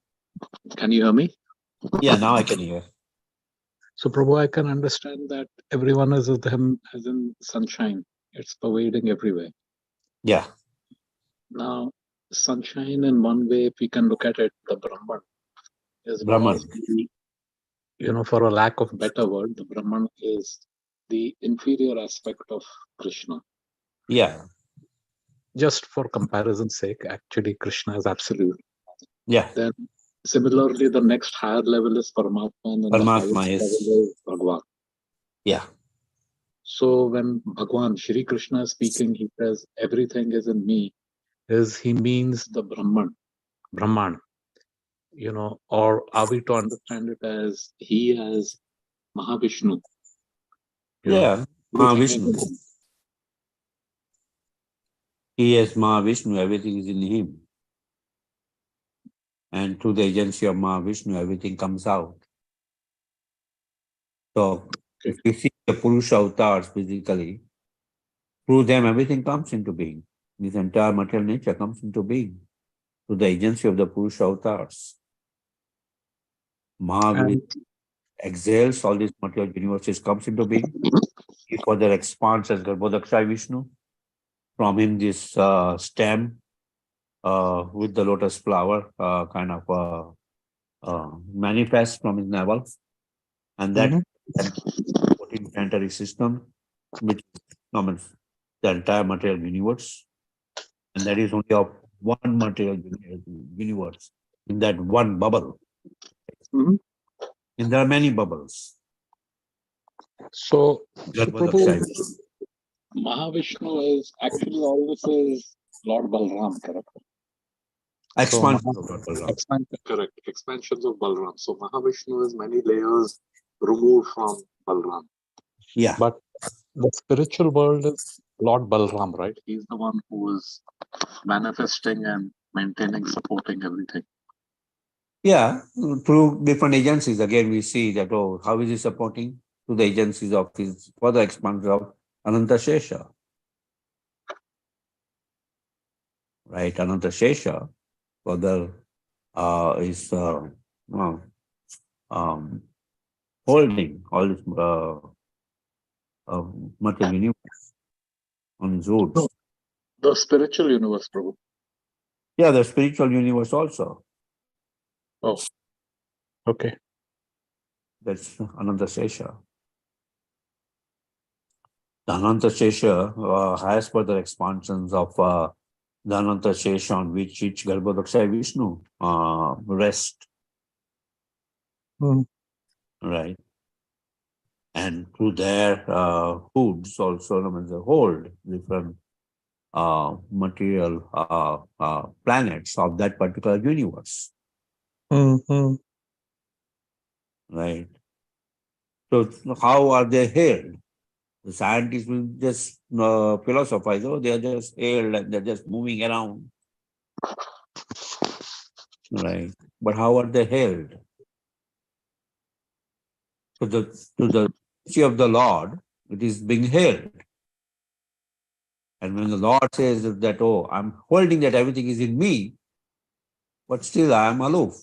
Can you hear me? Yeah, now I can hear. So Prabhu, I can understand that everyone is with him as in sunshine. It's pervading everywhere. Yeah. Now, sunshine in one way, if we can look at it, the Brahman is one Brahman. of the, for a lack of better word, the Brahman is the inferior aspect of Krishna. Yeah. Just for comparison's sake, actually Krishna is absolute. Yeah. Then similarly, the next higher level is Paramatma, and then the Paramatma highest is. level is Bhagwan. Yeah. So when Bhagwan, Shri Krishna is speaking, he says, everything is in me, he means the Brahman, or are we to understand it as he as Mahavishnu? Yeah. Everything is Mahavishnu. in him. He is Mahavishnu, everything is in him. And through the agency of Mahavishnu, everything comes out. So if you see the Purusha avatars physically, through them everything comes into being. This entire material nature comes into being through the agency of the Purusha avatars. Mahavishnu exhales all these material universes, comes into being. He further expands as Garbhodakshay Vishnu. From him, this stem with the lotus flower manifests from his navel. And that 14 planetary system, which is the entire material universe. And that is only of one material universe, in that one bubble. And there are many bubbles. So, Garbhodaksha. Prabhu, Mahavishnu is actually all this is Lord Balram, correct? So Expansion of Lord Balram. expansion, correct. Expansions of Balram. So Mahavishnu is many layers removed from Balram. Yeah. But the spiritual world is Lord Balram, right? He's the one who is manifesting and maintaining, supporting everything. Yeah, through different agencies. Again, we see that, oh, how is he supporting? Through the agencies of his further expansion of Ananta Shesha. Right? Ananta Shesha further is well, um, holding all this uh, material universe on his roots. No, the spiritual universe, Prabhu. Yeah, the spiritual universe also. Oh, okay. That's Ananta Shesha. The Ananta Shesha has further expansions of the Ananta Shesha on which each Garbhodaksha Vishnu rest, Hmm. right? And through their hoods also, they hold different material planets of that particular universe, Mm-hmm. right? So how are they held? The scientists will just philosophize, oh, they are just held and they're just moving around, right? But how are they held? To the mercy of the Lord, it is being held. And when the Lord says that, oh, I'm holding that everything is in me, but still I am aloof.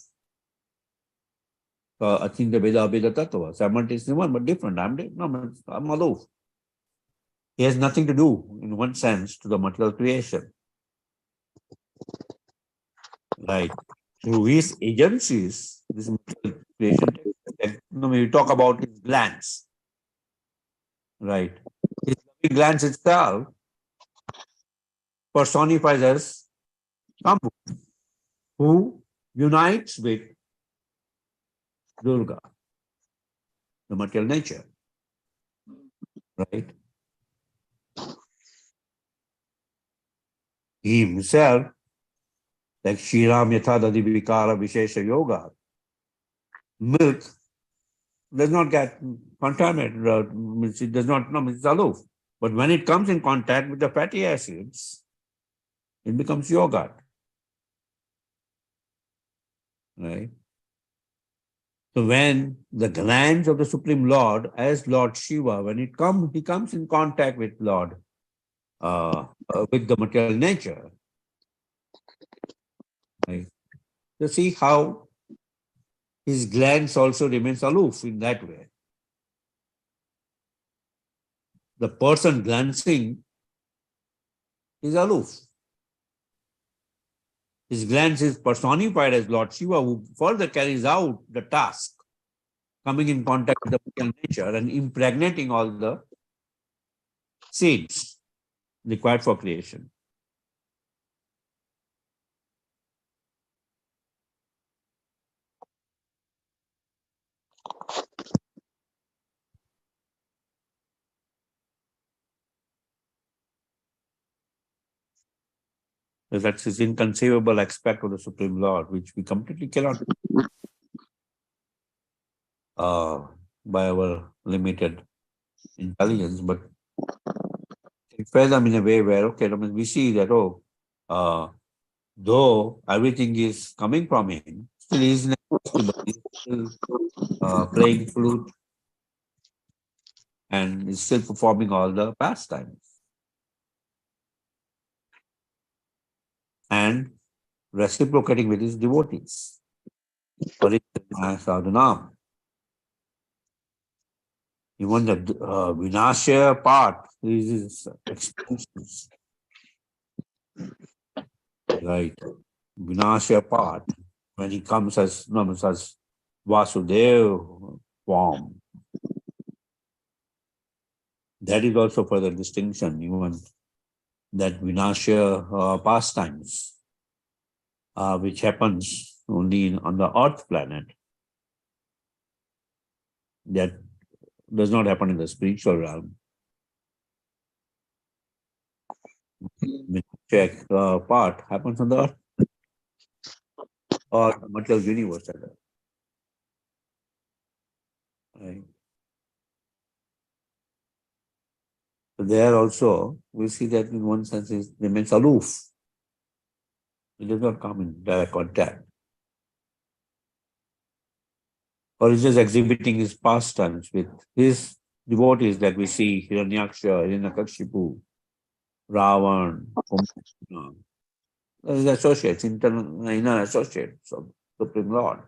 Achinta Veda Abheda Tattva, simultaneously one, but different. I'm aloof. He has nothing to do, in one sense, to the material creation. Right. Through his agencies, this material creation takes place. Like, we talk about his glands. Right. His glands itself personifies as Shambhu, who unites with Durga, the material nature, right? He himself, like Shriram Yatha Dadi Vikara Vishesha Yoga, milk does not get contaminated, it does not, no, it's aloof. But when it comes in contact with the fatty acids, it becomes yogurt, right? So when the glands of the Supreme Lord, as Lord Shiva, when he comes in contact with Lord, with the material nature, right? You see how his glands also remains aloof in that way. The person glancing is aloof. His glance is personified as Lord Shiva, who further carries out the task, coming in contact with the material nature and impregnating all the seeds required for creation. That's his inconceivable aspect of the Supreme Lord, which we completely cannot by our limited intelligence, but it fathom in a way where, okay, we see that, oh, though everything is coming from him, still he is inexhaustible. He's still playing flute and is still performing all the pastimes. And reciprocating with his devotees. Sadhana. Even the Vinashya part is his expenses. Right. Vinashya part, when he comes as Vasudev form, that is also further distinction, even that Vinashya pastimes, which happens only on the Earth planet, that does not happen in the spiritual realm. Check part happens on the earth or the material universe. Right. So there also we see that in one sense it remains aloof. It does not come in direct contact. Or is just exhibiting his pastimes with his devotees that we see Hiranyaksha, Hiranyakashipu, Ravan, Kumbhakara. His associates, inner associates of Supreme Lord.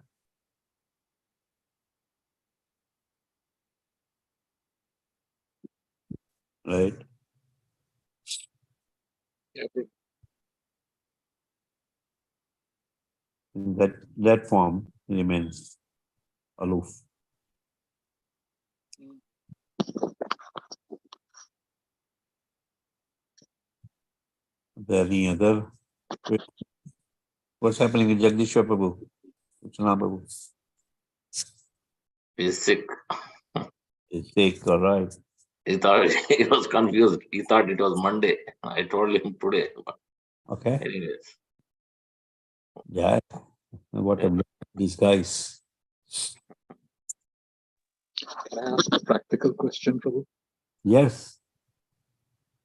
Right? Yeah, That form remains aloof. Is there any other? What's happening with Jagdishwar Prabhu? Uchana Prabhu? He's sick. He's sick, all right. He thought he was confused. He thought it was Monday. I told him today. But Okay. anyways, Yeah. What a these guys. can I ask a practical question, Prabhu? Yes.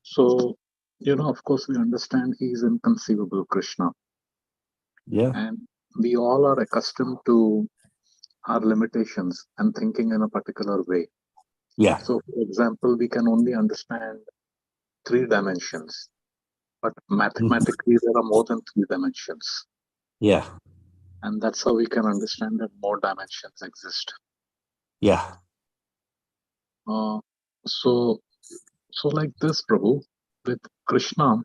So, of course, we understand he is inconceivable, Krishna, Yeah. and we all are accustomed to our limitations and thinking in a particular way. Yeah. So, for example, we can only understand 3 dimensions, but mathematically, there are more than 3 dimensions. Yeah. And that's how we can understand that more dimensions exist. Yeah. So like this, Prabhu, with Krishna,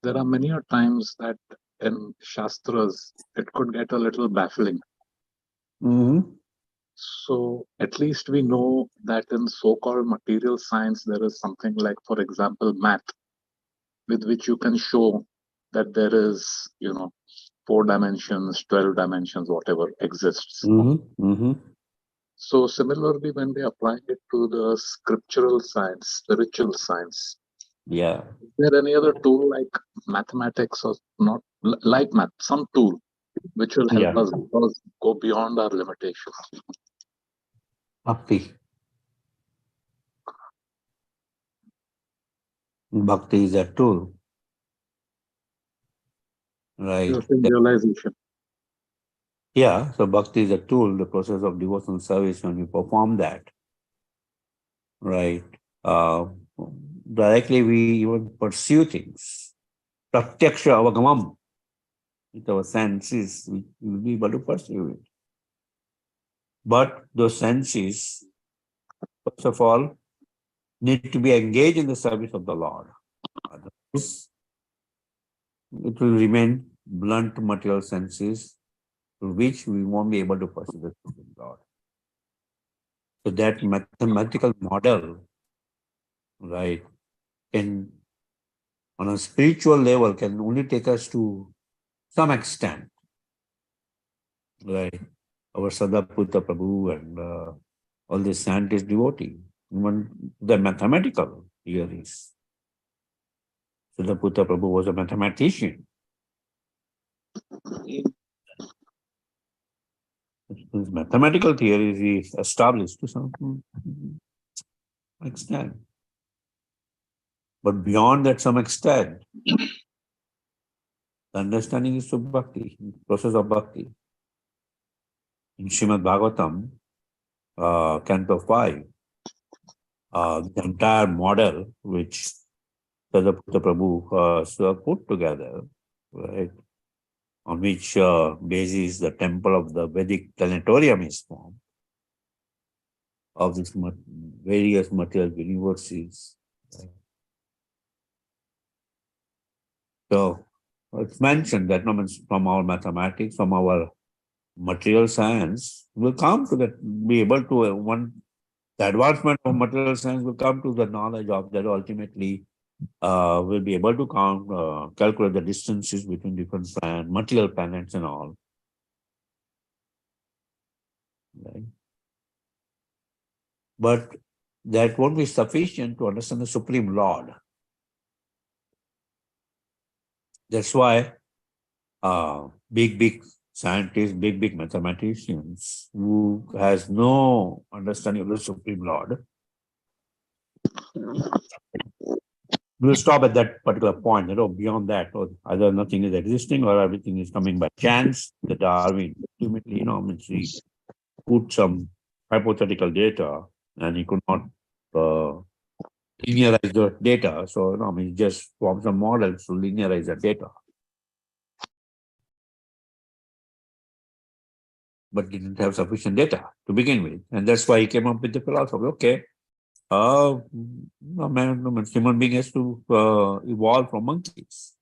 there are many a times that in Shastras, it could get a little baffling. Mm-hmm. So at least we know that in so-called material science, there is something like, for example, math, with which you can show that there is, 4 dimensions, 12 dimensions, whatever exists. Mm-hmm. Mm-hmm. So similarly, when we apply it to the scriptural science, spiritual science, Yeah. is there any other tool like mathematics or not like math, some tool which will help Yeah. us go beyond our limitations? Bhakti. Bhakti is a tool. Right. Realization. Yeah. So bhakti is a tool, the process of devotional service when we perform that. Right. Directly we even pursue things. Pratyaksha avagamam. With our senses, we will be able to pursue it. But those senses, first of all, need to be engaged in the service of the Lord. Otherwise, it will remain blunt material senses through which we won't be able to pursue the truth of God. So that mathematical model, right, can, on a spiritual level, can only take us to some extent, right? Our Sadaputta Prabhu and all the scientist devotee, even the mathematical theories. Sadaputta Prabhu was a mathematician. His mathematical theories he established to some extent. But beyond that some extent, the understanding is through bhakti, process of bhakti. In Srimad Bhagavatam, Canto 5, the entire model which Sadaputta Prabhu put together, right, on which basis the temple of the Vedic planetarium is formed, of these various material universes. Right. So it's mentioned that from our mathematics, from our material science, will come to that, be able to, the advancement of material science will come to the knowledge of that ultimately will be able to calculate the distances between different material planets and all. Right? But that won't be sufficient to understand the Supreme Lord. That's why big scientists, big mathematicians who has no understanding of the Supreme Lord will stop at that particular point. Beyond that, or either nothing is existing or everything is coming by chance. The Darwin ultimately, he put some hypothetical data and he could not linearize the data. So, he just formed some models to linearize the data. But didn't have sufficient data to begin with. And that's why he came up with the philosophy. Okay, human being has to evolve from monkeys.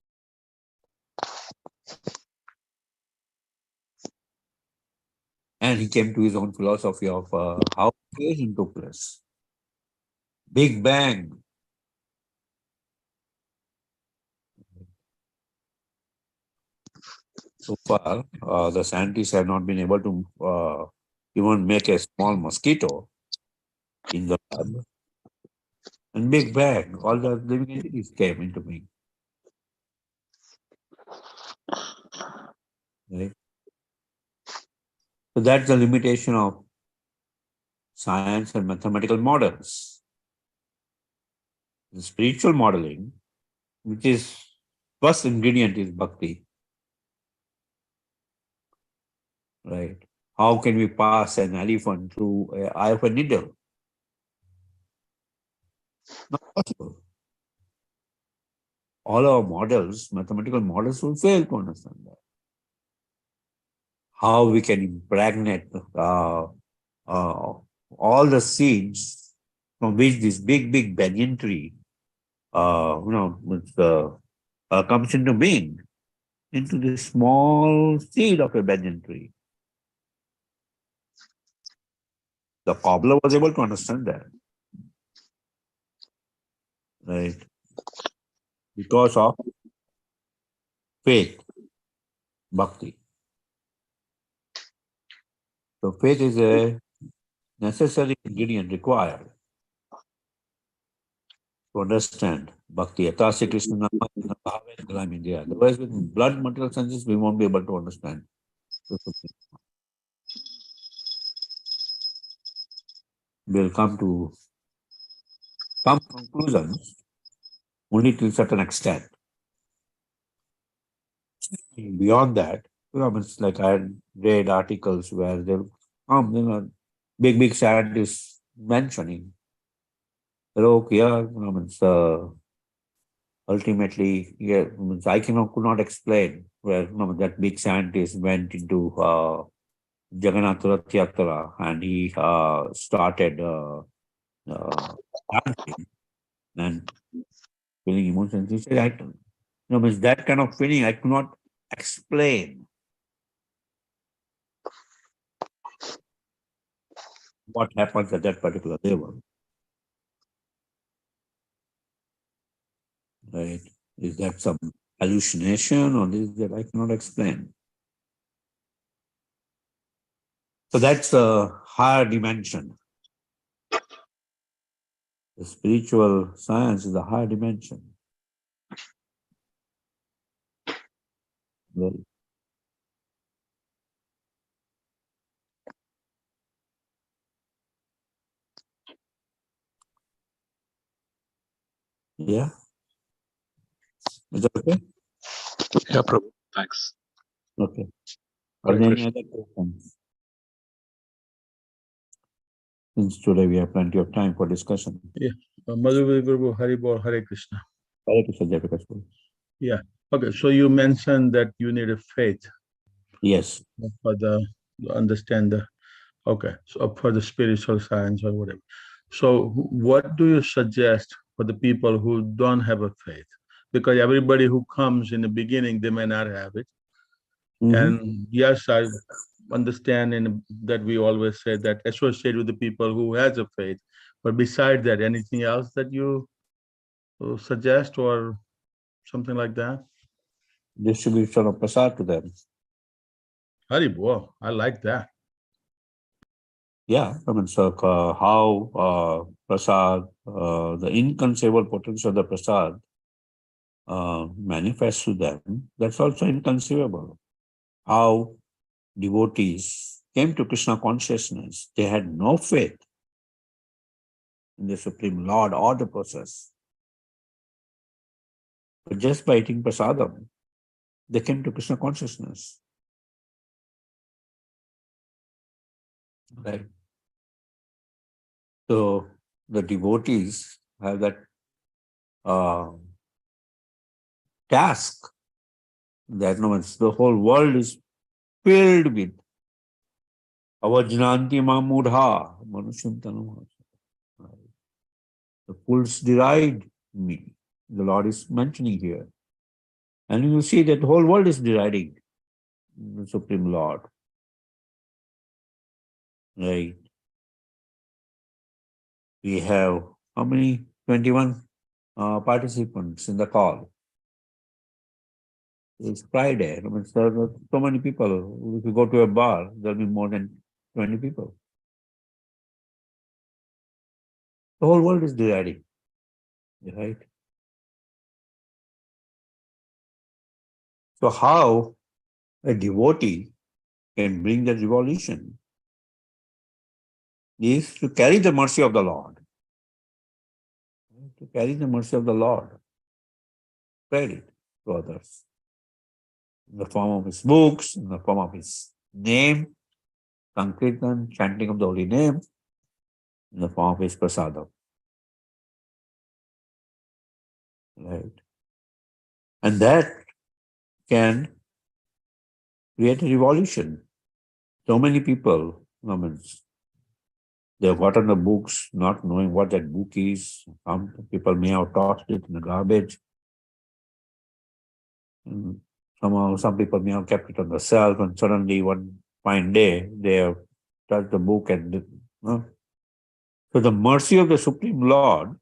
And he came to his own philosophy of how creation took place. Big Bang. So far, the scientists have not been able to even make a small mosquito in the lab. And Big Bang, all the living entities came into being. Right? So that's the limitation of science and mathematical models. The spiritual modeling, which is first ingredient, is bhakti. Right? How can we pass an elephant through an eye of a needle? Not possible. All our models, mathematical models, will fail to understand that. How we can impregnate all the seeds from which this big banyan tree, comes into being, into the small seed of a banyan tree. The cobbler was able to understand that, right? Because of faith, bhakti. So faith is a necessary ingredient required to understand bhakti. Atasi Krishna Nama Bhava India. Otherwise, with blood material senses, we won't be able to understand. We'll come to some conclusions only to a certain extent. Beyond that, it's like I had read articles where big scientists mentioning that, okay, ultimately, I could not explain where that big scientist went into Jagannath Rath Yatra and he started dancing and feeling emotions. He said, that kind of feeling I could not explain what happens at that particular level. Right? Is that some hallucination or is that I cannot explain? So that's a higher dimension. The spiritual science is a higher dimension. Well, yeah. Is that okay? Yeah, Prabhu. Thanks. Okay. Are Hare there any Krishna. other questions? Since today we have plenty of time for discussion. Yeah. Madhupati Prabhu, Hari Bol, Hare Krishna. Hare Krishna, Jai Prakash Guru. Yeah. Okay. So you mentioned that you need a faith Yes. for the to understand the okay. So for the spiritual science or whatever. So what do you suggest for the people who don't have a faith? Because everybody who comes in the beginning, they may not have it. And yes, I understand that we always say that associate with the people who has a faith. But beside that, anything else that you suggest or something like that? Distribution of prasad to them. Hari Bol, I like that. Yeah, I mean, so how prasad, the inconceivable potential of the prasad manifests to them, that's also inconceivable. How devotees came to Krishna consciousness, they had no faith in the Supreme Lord or the process. But just by eating prasadam, they came to Krishna consciousness. Right? So the devotees have that task that no, the whole world is filled with avajnanti mamudha manusham tanum. The fools deride me. The Lord is mentioning here. And you see that the whole world is deriding the Supreme Lord. Right? We have how many? 21 participants in the call. It's Friday. I mean, there are so many people. If you go to a bar, there'll be more than 20 people. The whole world is deriding. Right? So how a devotee can bring the revolution is to carry the mercy of the Lord. To carry the mercy of the Lord. Spread it to others. In the form of his books, in the form of his name, Sankirtan, chanting of the holy name, in the form of his prasadam. Right? And that can create a revolution. So many people, I mean, they've gotten the books not knowing what that book is. Some people may have tossed it in the garbage. And somehow some people may have kept it on the shelf, and suddenly one fine day they have touched the book and so the mercy of the Supreme Lord,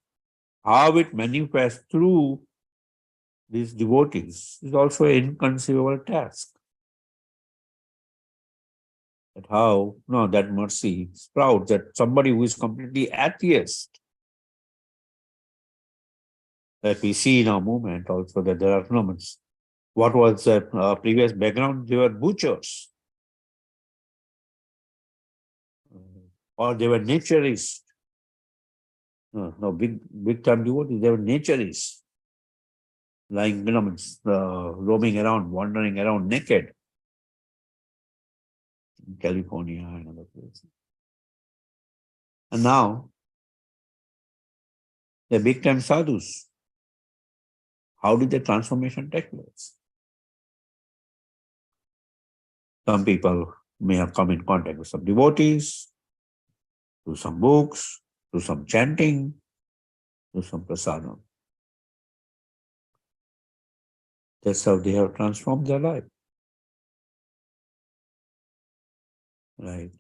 how it manifests through these devotees, is also an inconceivable task. That how that mercy sprouts, that somebody who is completely atheist, that we see in our movement also that there are moments. What was the previous background? They were butchers. Or they were naturists. No, big time devotees, they were naturists. Lying, roaming around, wandering around naked in California and other places. And now, they're big time sadhus. How did the transformation take place? Some people may have come in contact with some devotees, through some books, through some chanting, through some prasadam. That's how they have transformed their life. Right.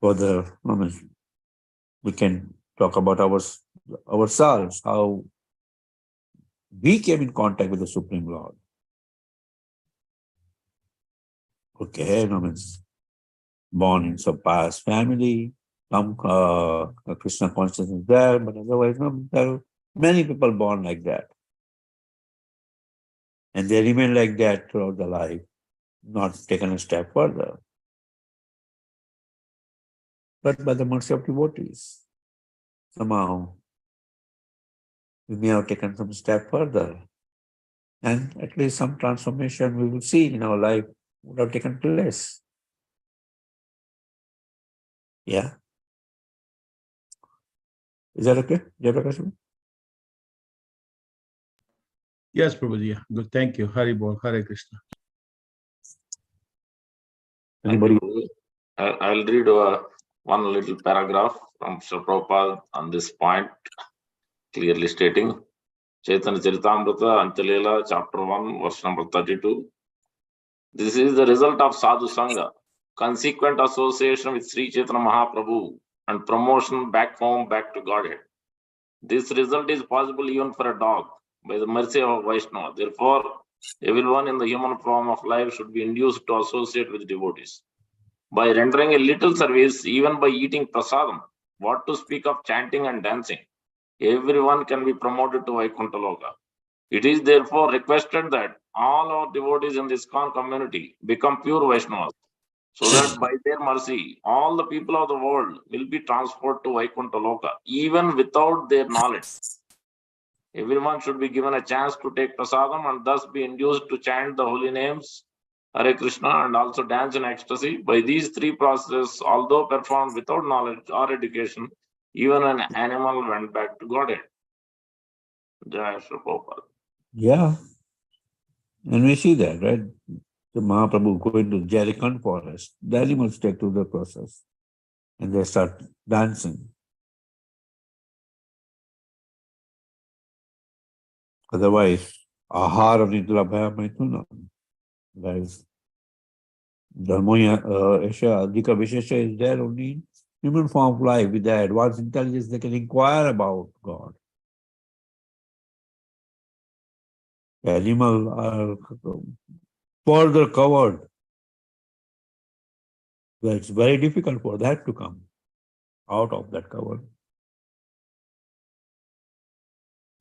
For the moment, we can talk about ourselves, how we came in contact with the Supreme Lord. Okay, born in some pious family, some Krishna consciousness there, but otherwise, there are many people born like that. And they remain like that throughout the life, not taken a step further. But by the mercy of devotees, somehow we may have taken some step further. And at least some transformation we will see in our life would have taken place. Yeah. Is that okay? Jayaprakashji? Yes, Prabhuji. Yeah. Good. Thank you. Hari Bol, Hare Krishna. Anybody? I'll read one little paragraph from Sri Prabhupada on this point, clearly stating Chaitanya Charitamrita, Anchalela, chapter 1, verse number 32. This is the result of Sadhu Sangha, consequent association with Sri Chaitanya Mahaprabhu, and promotion back home, back to Godhead. This result is possible even for a dog by the mercy of a Vaishnava. Therefore, everyone in the human form of life should be induced to associate with devotees. by rendering a little service, even by eating prasadam. What to speak of chanting and dancing? Everyone can be promoted to Vaikuntha Loka. It is therefore requested that all our devotees in this ISKCON community become pure Vaishnavas, so that by their mercy, all the people of the world will be transferred to Vaikuntha Loka, even without their knowledge. Everyone should be given a chance to take prasadam and thus be induced to chant the holy names, Hare Krishna, and also dance in ecstasy. By these three processes, although performed without knowledge or education, even an animal went back to Godhead. Jai Shri Prabhupada. Yeah. And we see that, right? The Mahaprabhu going to Jharkhand forest, the animals take to the process and they start dancing. Otherwise, ahara nidra bhaya maithuna. Guys, dharmoya esha adhika vishesha is there only in human form of life. With their advanced intelligence, they can inquire about God. Animal are further covered. So it's very difficult for that to come out of that cover.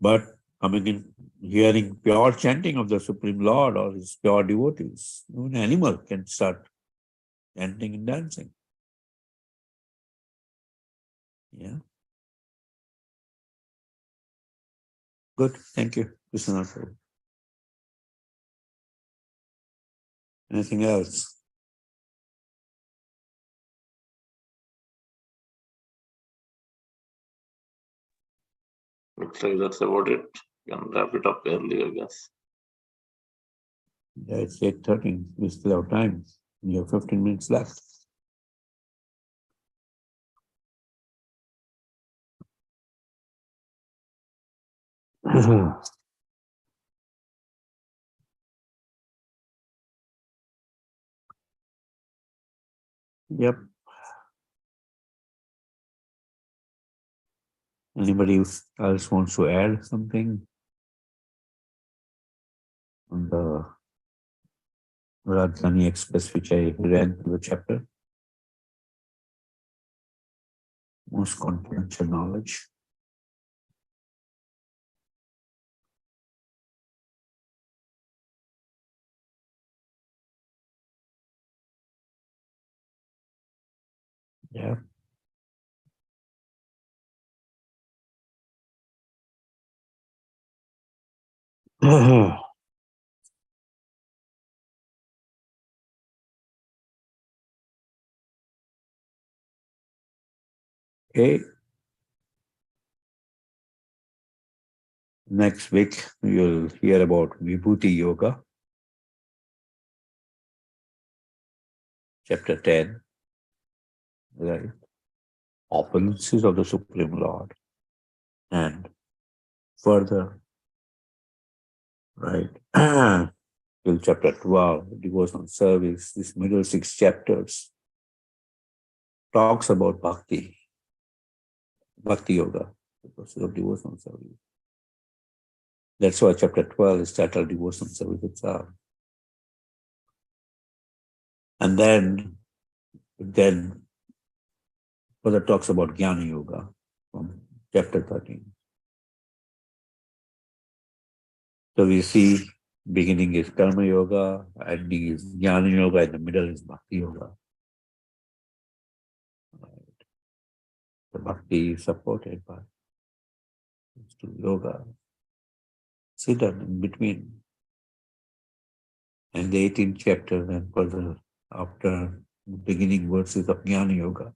But coming in, hearing pure chanting of the Supreme Lord or his pure devotees, even an animal can start chanting and dancing. Yeah. Good. Thank you, Krishna. Anything else? Looks like that's about it. You can wrap it up early, I guess. Yeah, it's 8:13. We still have time. We have 15 minutes left. Yep. Anybody else wants to add something on the Rajdhani Express, which I read through the chapter? Most confidential knowledge. Yeah. Okay. Next week, you'll hear about Vibhuti Yoga, chapter 10, right? Opulences of the Supreme Lord. And further, right, till chapter 12, devotional service, these middle 6 chapters talks about bhakti, bhakti yoga, the process of devotional service. That's why chapter 12 is titled Devotional Service itself. And then further talks about Jnana Yoga from chapter 13. So we see beginning is Karma Yoga, ending is Jnana Yoga, and the middle is Bhakti Yoga. The Bhakti is supported by yoga. See that in between. And the 18th chapter, then further after the beginning verses of Jnana Yoga,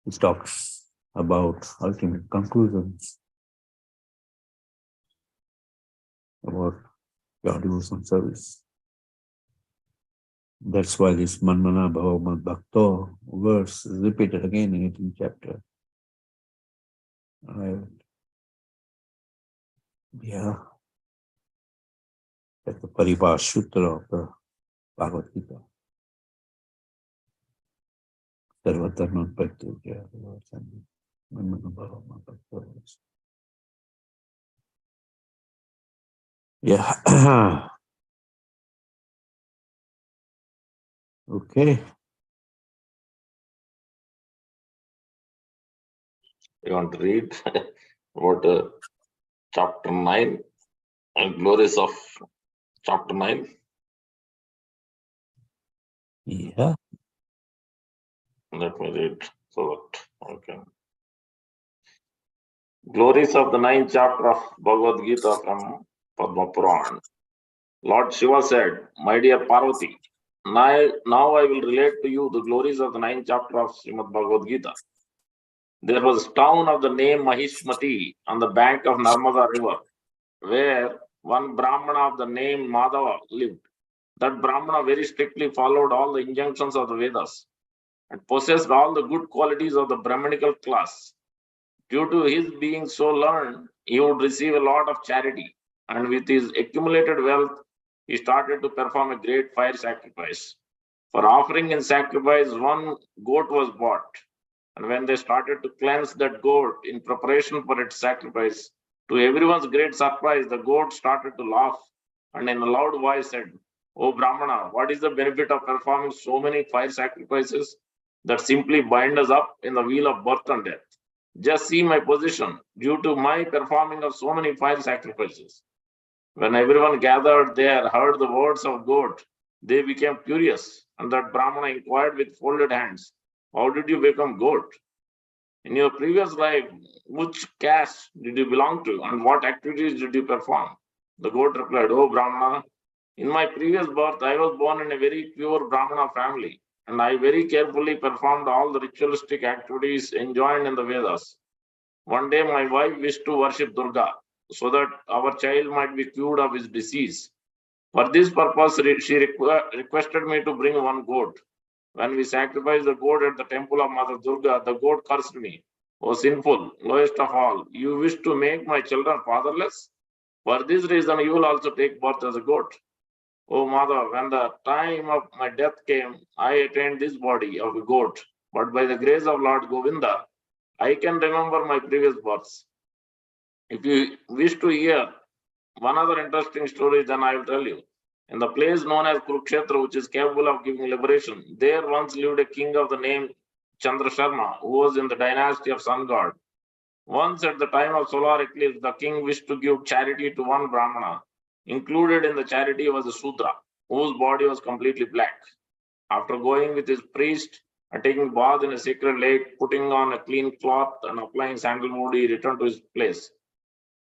it talks about ultimate conclusions about your devotional service. That's why this Manmana Bhava Mad Bhakto verse is repeated again in 18th chapter. Yeah. That's the Paribhas Sutra of the Bhagavad Gita. Sarva-dharma parityajya Manmana Bhava Mad Bhakto. Yeah. Okay. You want to read about chapter 9 and glories of chapter 9? Yeah. Let me read. So that, okay. Glories of the 9th chapter of Bhagavad Gita from Padma Puran. Lord Shiva said, My dear Parvati, now I will relate to you the glories of the 9th chapter of Srimad Bhagavad Gita. There was a town of the name Mahishmati on the bank of Narmada river, where one Brahmana of the name Madhava lived. That Brahmana very strictly followed all the injunctions of the Vedas and possessed all the good qualities of the Brahmanical class. Due to his being so learned, he would receive a lot of charity, and with his accumulated wealth, he started to perform a great fire sacrifice. For offering in sacrifice, one goat was bought, and when they started to cleanse that goat in preparation for its sacrifice, to everyone's great surprise, the goat started to laugh and in a loud voice said, "O Brahmana, what is the benefit of performing so many fire sacrifices that simply bind us up in the wheel of birth and death? Just see my position due to my performing of so many fire sacrifices." When everyone gathered there heard the words of goat, they became curious, and that Brahmana inquired with folded hands, "How did you become goat? In your previous life, which caste did you belong to, and what activities did you perform?" The goat replied, "Oh Brahmana, in my previous birth, I was born in a very pure Brahmana family, and I very carefully performed all the ritualistic activities enjoined in the Vedas. One day, my wife wished to worship Durga so that our child might be cured of his disease. For this purpose, she requested me to bring one goat. When we sacrificed the goat at the temple of Mother Durga, the goat cursed me. O sinful, lowest of all, you wish to make my children fatherless? For this reason, you will also take birth as a goat. O Mother, when the time of my death came, I attained this body of a goat. But by the grace of Lord Govinda, I can remember my previous births. If you wish to hear one other interesting story, then I will tell you. In the place known as Kurukshetra, which is capable of giving liberation, there once lived a king of the name Chandra Sharma, who was in the dynasty of Sun God. Once at the time of solar eclipse, the king wished to give charity to one Brahmana. Included in the charity was a Sudra, whose body was completely black. After going with his priest and taking bath in a sacred lake, putting on a clean cloth and applying sandalwood, he returned to his place.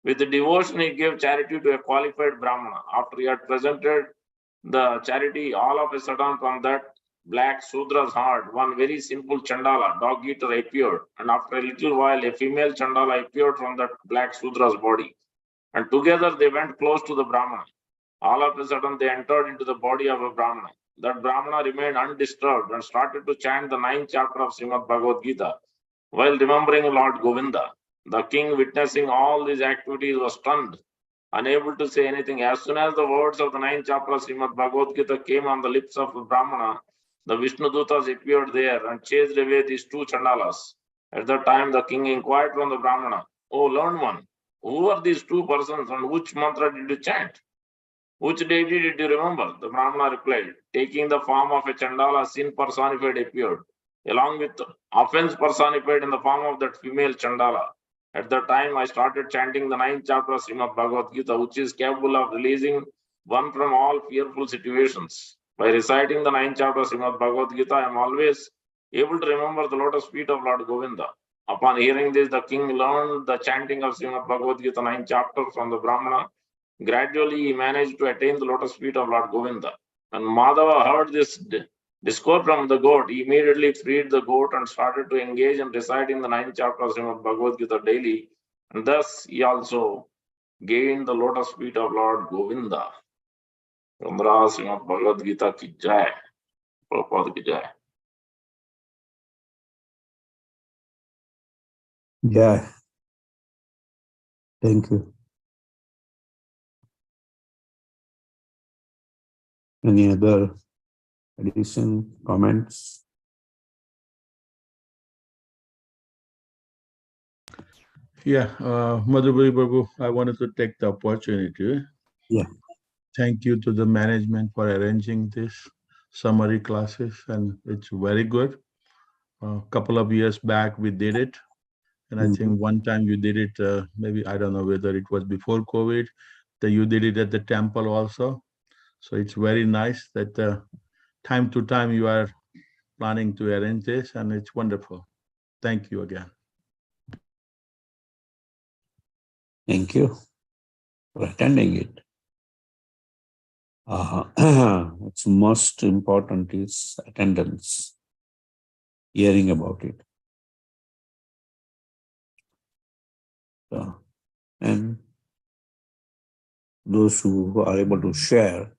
With the devotion, he gave charity to a qualified Brahmana. After he had presented the charity, all of a sudden from that black Sudra's heart, one very simple Chandala, dog eater, appeared. And after a little while, a female Chandala appeared from that black Sudra's body. And together they went close to the Brahmana. All of a sudden, they entered into the body of a Brahmana. That Brahmana remained undisturbed and started to chant the 9th chapter of Srimad Bhagavad Gita while remembering Lord Govinda. The king, witnessing all these activities, was stunned, unable to say anything. As soon as the words of the 9th chapter of Srimad Bhagavad Gita came on the lips of the Brahmana, the Vishnudutas appeared there and chased away these two Chandalas. At that time, the king inquired from the Brahmana, "O learned one, who are these two persons and which mantra did you chant? Which deity did you remember?" The Brahmana replied, "Taking the form of a Chandala, sin personified appeared, along with offense personified in the form of that female Chandala. At that time, I started chanting the 9th chapter of Srimad Bhagavad Gita, which is capable of releasing one from all fearful situations. By reciting the 9th chapter of Srimad Bhagavad Gita, I am always able to remember the lotus feet of Lord Govinda." Upon hearing this, the king learned the chanting of Srimad Bhagavad Gita 9th chapter from the Brahmana. Gradually, he managed to attain the lotus feet of Lord Govinda. When Madhava heard this discourse from the goat, he immediately freed the goat and started to engage in reciting the 9th chapter of Srimad Bhagavad Gita daily. And thus, he also gained the lotus feet of Lord Govinda. Ramra Srimad Bhagavad Gita ki jai. Prabhupada ki jai. Yeah. Thank you. Any other addition, comments? Yeah, Madhupati Prabhu, I wanted to take the opportunity. Yeah. Thank you to the management for arranging this summary classes, and it's very good. A couple of years back we did it, And I think one time you did it, maybe, I don't know whether it was before COVID, that you did it at the temple also. So it's very nice that time to time you are planning to arrange this, and it's wonderful. Thank you again. Thank you for attending it. What's most important is attendance, hearing about it. So, and those who are able to share,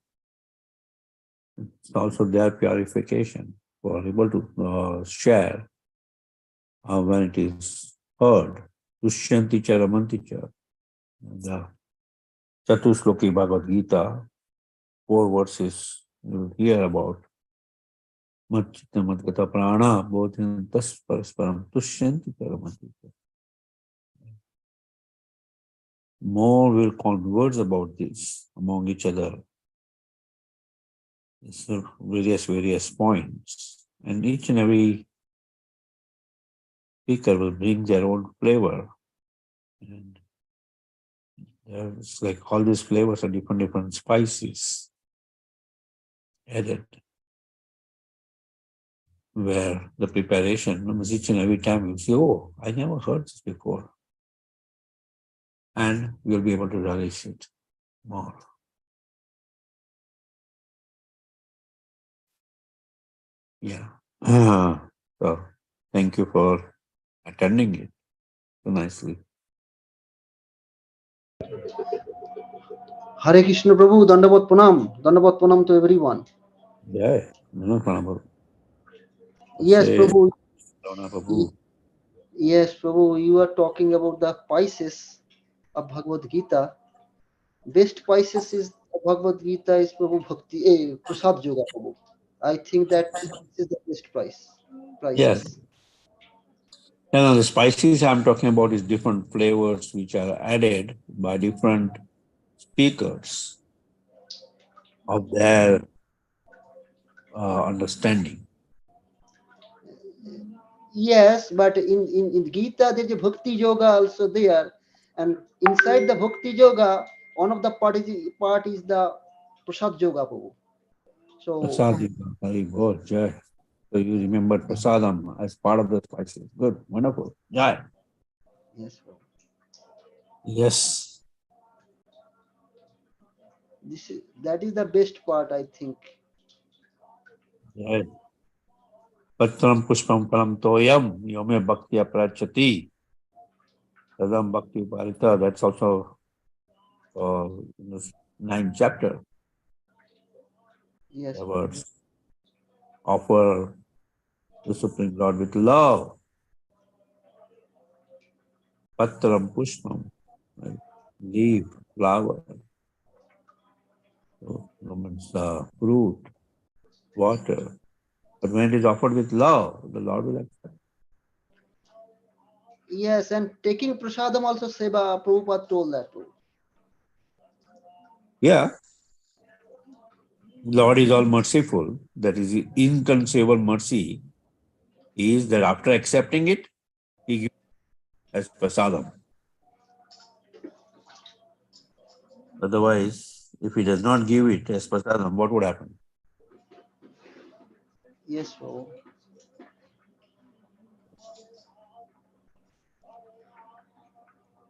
it's also their purification, who are able to share when it is heard. Tushyanti cha ramanti cha. The Chatushloki Bhagavad Gita, 4 verses, you will hear about Matchita Matgata Prana, Bodhintas Parasparam Tushyanti cha ramanti cha. More will converse about this among each other. So various points, and each and every speaker will bring their own flavor, and it's like all these flavors are different spices added, where the preparation each and every time you say, oh, I never heard this before, and you'll be able to relish it more. Yeah. So thank you for attending it so nicely. Hare Krishna Prabhu, Dandavat Pranam to everyone. Yeah. No, Prabhu. Yes, Say, Prabhu. Prabhu. Yes, Prabhu, you are talking about the spices of Bhagavad Gita. Best spices is Bhagavad Gita is Prabhu Bhakti, Prasad Yoga, Prabhu. I think that is the best Yes. prices. The spices I'm talking about is different flavors which are added by different speakers of their understanding. Yes, but in Gita there is a Bhakti Yoga also there, and inside the Bhakti Yoga, one of the part is the Prasad Yoga, Prabhu. So Prasadam, very good, Jai. So you remember prasadam as part of the spices. Good, wonderful. Jai. yes, Prabhu. Yes. That is the best part, I think. Jai. Patram pushpam param toyam yome bhakti aprachati. Tadam bhakti parita. That's also in the 9th chapter. Yes, The Prabhu. words. Offer the Supreme Lord with love. Patram pushpam. Right? Leaf, flower. So, fruit, water. But when it is offered with love, the Lord will accept. Yes, and taking prasadam also Seva, Prabhupada told that too. Yeah. Lord is all merciful. That is the inconceivable mercy is that after accepting it, he gives as prasadam. Otherwise, if he does not give it as prasadam, what would happen? Yes, Prabhu.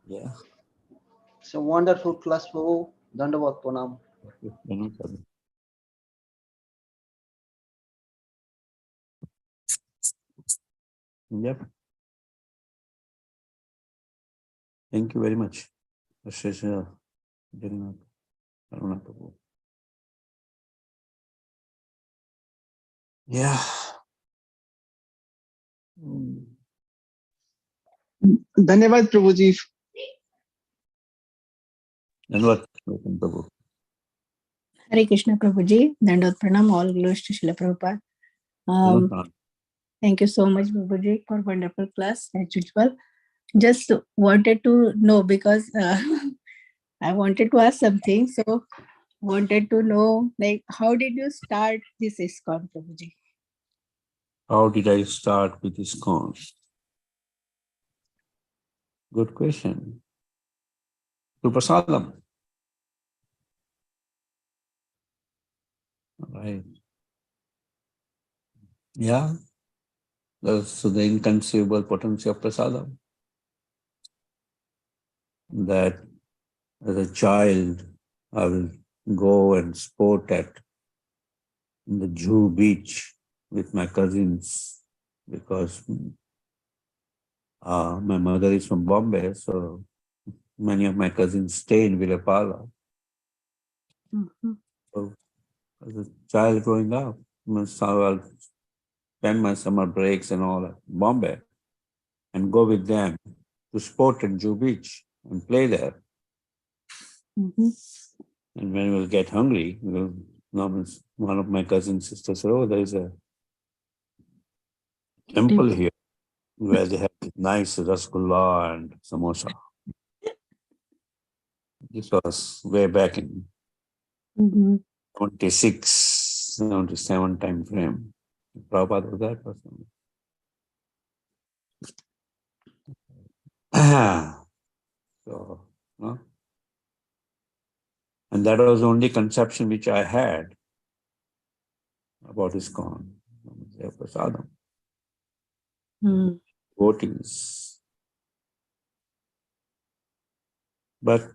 Yeah. It's a wonderful class, Prabhu. Dandavat Pranam. Yep. Thank you very much. Yeah. धन्यवाद प्रभु जी. Dhanwad, welcome, Prabhu. Hare Krishna Prabhuji, Dandot Pranam, all glories to Srila Prabhupada. Thank you so much, Prabhuji, for wonderful class as usual. Just wanted to know because I wanted to ask something, so wanted to know like how did you start this ISKCON, Prabhuji? How did I start with ISKCON? Good question. To prasadam. Right. Yeah. That's the inconceivable potency of prasadam. That as a child, I will go and sport at the Jew beach with my cousins because my mother is from Bombay, so many of my cousins stay in Villapala. So as a child growing up, I'll spend my summer breaks and all at Bombay and go with them to sport at Jew beach and play there. And when we'll get hungry, one of my cousin sisters said, "Oh, there is a temple here where they have nice rasgulla and samosa." This was way back in 26, 77 time frame. Prabhupada was that person. So, no? And that was the only conception which I had about ISKCON. Prasadam. Devotees. But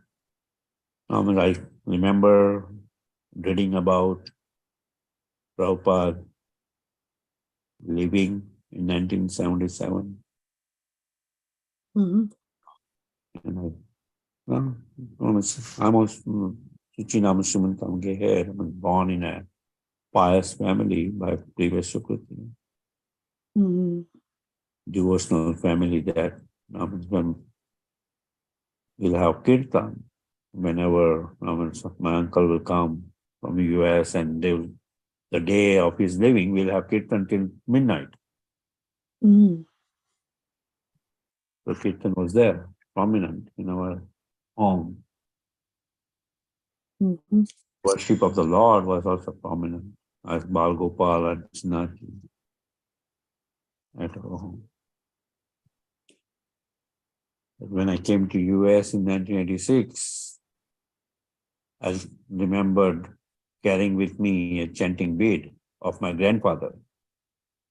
I remember reading about Prabhupada leaving in 1977. And I was born in a pious family by previous Sukriti. Devotional family that when we'll have kirtan whenever my uncle will come from the US and the day of his living, we'll have kirtan till midnight. So kirtan was there, prominent in our home. Worship of the Lord was also prominent as Bal Gopal and Snati at our home. But when I came to US in 1986, I remembered carrying with me a chanting bead of my grandfather.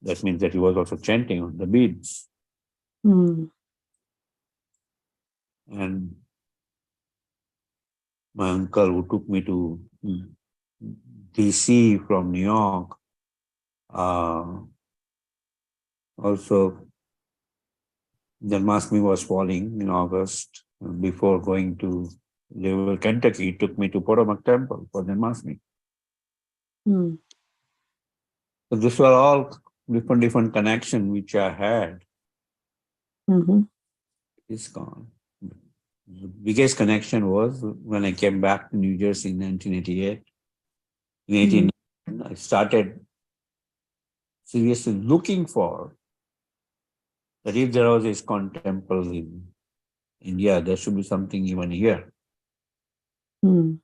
That means that he was also chanting on the beads. And my uncle who took me to DC from New York, also Janmashtami was falling in August. Before going to Louisville, Kentucky, he took me to Potomac Temple for Janmashtami. So these were all different connections which I had. ISKCON. The biggest connection was when I came back to New Jersey in 1988. In 1989, I started seriously looking for that if there was ISKCON temple in India, there should be something even here. And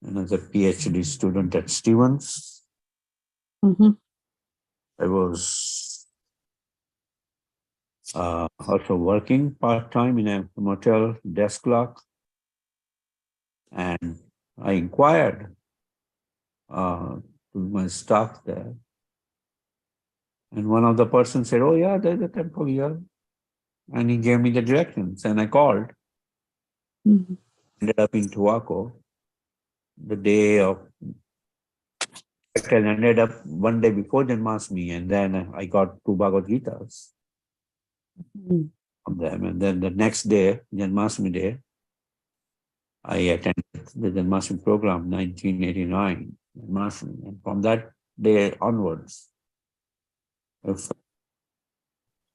as a PhD student at Stevens, I was also working part-time in a motel desk clerk. And I inquired to my staff there. And one of the persons said, "Oh yeah, there's a temple here." And he gave me the directions and I called. Ended up in Tuaco the day of, I ended up one day before Janmashtami, and then I got 2 Bhagavad Gitas from them. And then the next day, Janmashtami day, I attended the Janmashtami program, 1989 Janmashtami. And from that day onwards,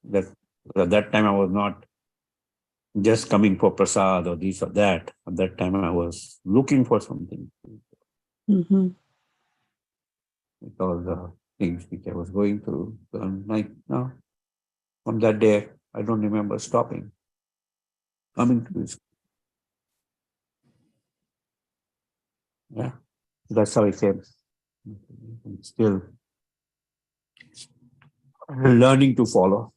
that at that time I was not just coming for prasad or this or that. At that time I was looking for something. With all the things which I was going through. So I'm like, no, from that day, I don't remember stopping coming to this. Yeah, that's how I came. I'm still learning to follow.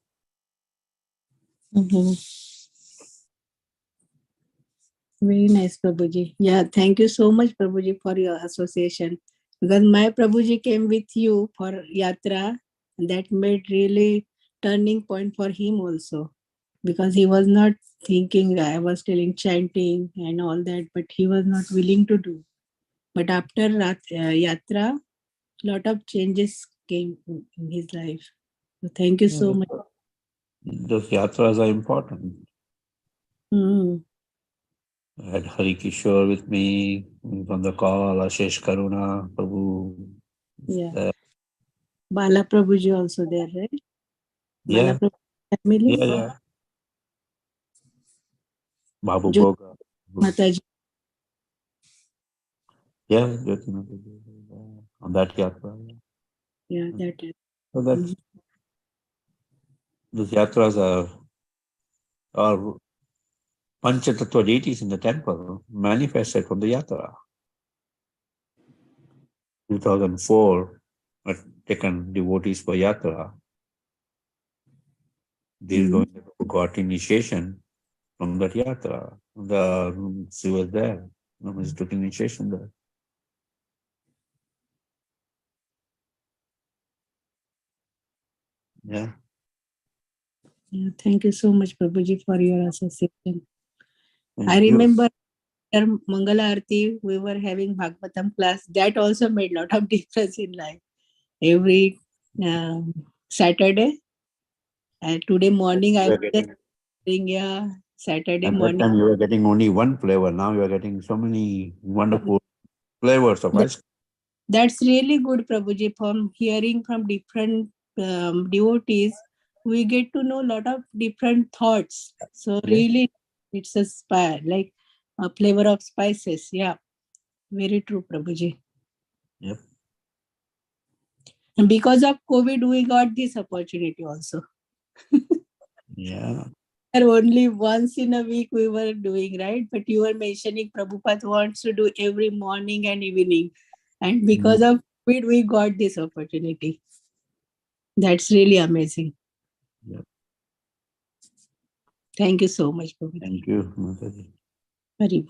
Very nice, Prabhuji. Yeah, thank you so much, Prabhuji, for your association. Because my Prabhuji came with you for yatra, and that made really turning point for him also. Because he was not thinking, I was telling chanting and all that, but he was not willing to do. But after yatra, lot of changes came in his life. So thank you so much. Those yatras are important. Mm. I had Hari Kishore with me on the call, Ashish Karuna, Prabhu. Yeah. Bala Prabhuji also there, right? Yeah, Bala Prabhuji family. yeah. Babu Jyoti Boga. Mataji. Yeah, Jyoti Mataji, on that yatra. Yeah, that is. So that's, those yatras are Panchatattva deities in the temple manifested from the yatra. 2004, I'd taken devotees for yatra. These going got initiation from that yatra. She was there. She took initiation there. Yeah. Yeah, thank you so much, Prabhuji, for your association. Thank I you. remember after Mangala Arati, we were having Bhagavatam class. That also made a lot of difference in life. Every Saturday, today morning, I You was are just getting, saying, yeah, Saturday at that morning. time, you were getting only one flavor. Now you are getting so many wonderful flavors of ice cream. That's really good, Prabhuji. From hearing from different devotees, we get to know a lot of different thoughts. So Yeah. really, it's like a flavor of spices. Yeah, very true, Prabhuji. Yep. And because of COVID, we got this opportunity also. Yeah. And only once in a week we were doing, right? But you were mentioning Prabhupada wants to do every morning and evening. And because of COVID, we got this opportunity. That's really amazing. Yep. Thank you so much, Prabhuji. Thank you, Mataji. Hari.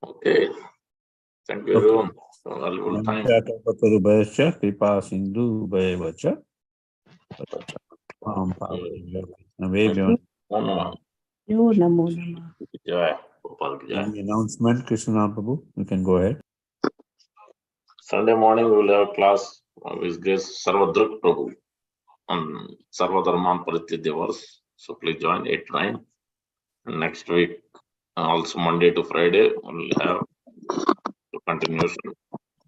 Okay. Thank you, everyone. For valuable time. Kripa Sindhu Bhayavacha. Yo Namo Namah. Jai. Gopal ki jai. Any announcement, Krishna Prabhu? You can go ahead. Sunday morning we will have class with Grace Sarvadruk Prabhu on Sarvadharman Paritya verse. So please join 8-9. And next week, also Monday to Friday, we will have the continuation.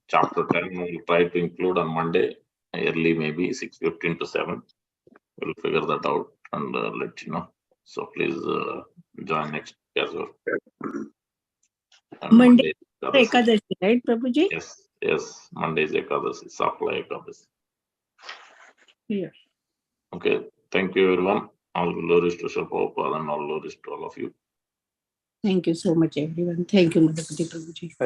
Chapter 10 we will try to include on Monday, early maybe 6:15 to 7. We'll figure that out and let you know. So please join next week as well. And Monday, Ekadashi. Ekadashi, right, Prabhuji? Yes. Monday is Ekadashi, Sapla Ekadashi. Yeah. Okay, thank you everyone. All glories to Sri Prabhupada and all glories to all of you. Thank you so much, everyone. Thank you, Madhupati Prabhuji.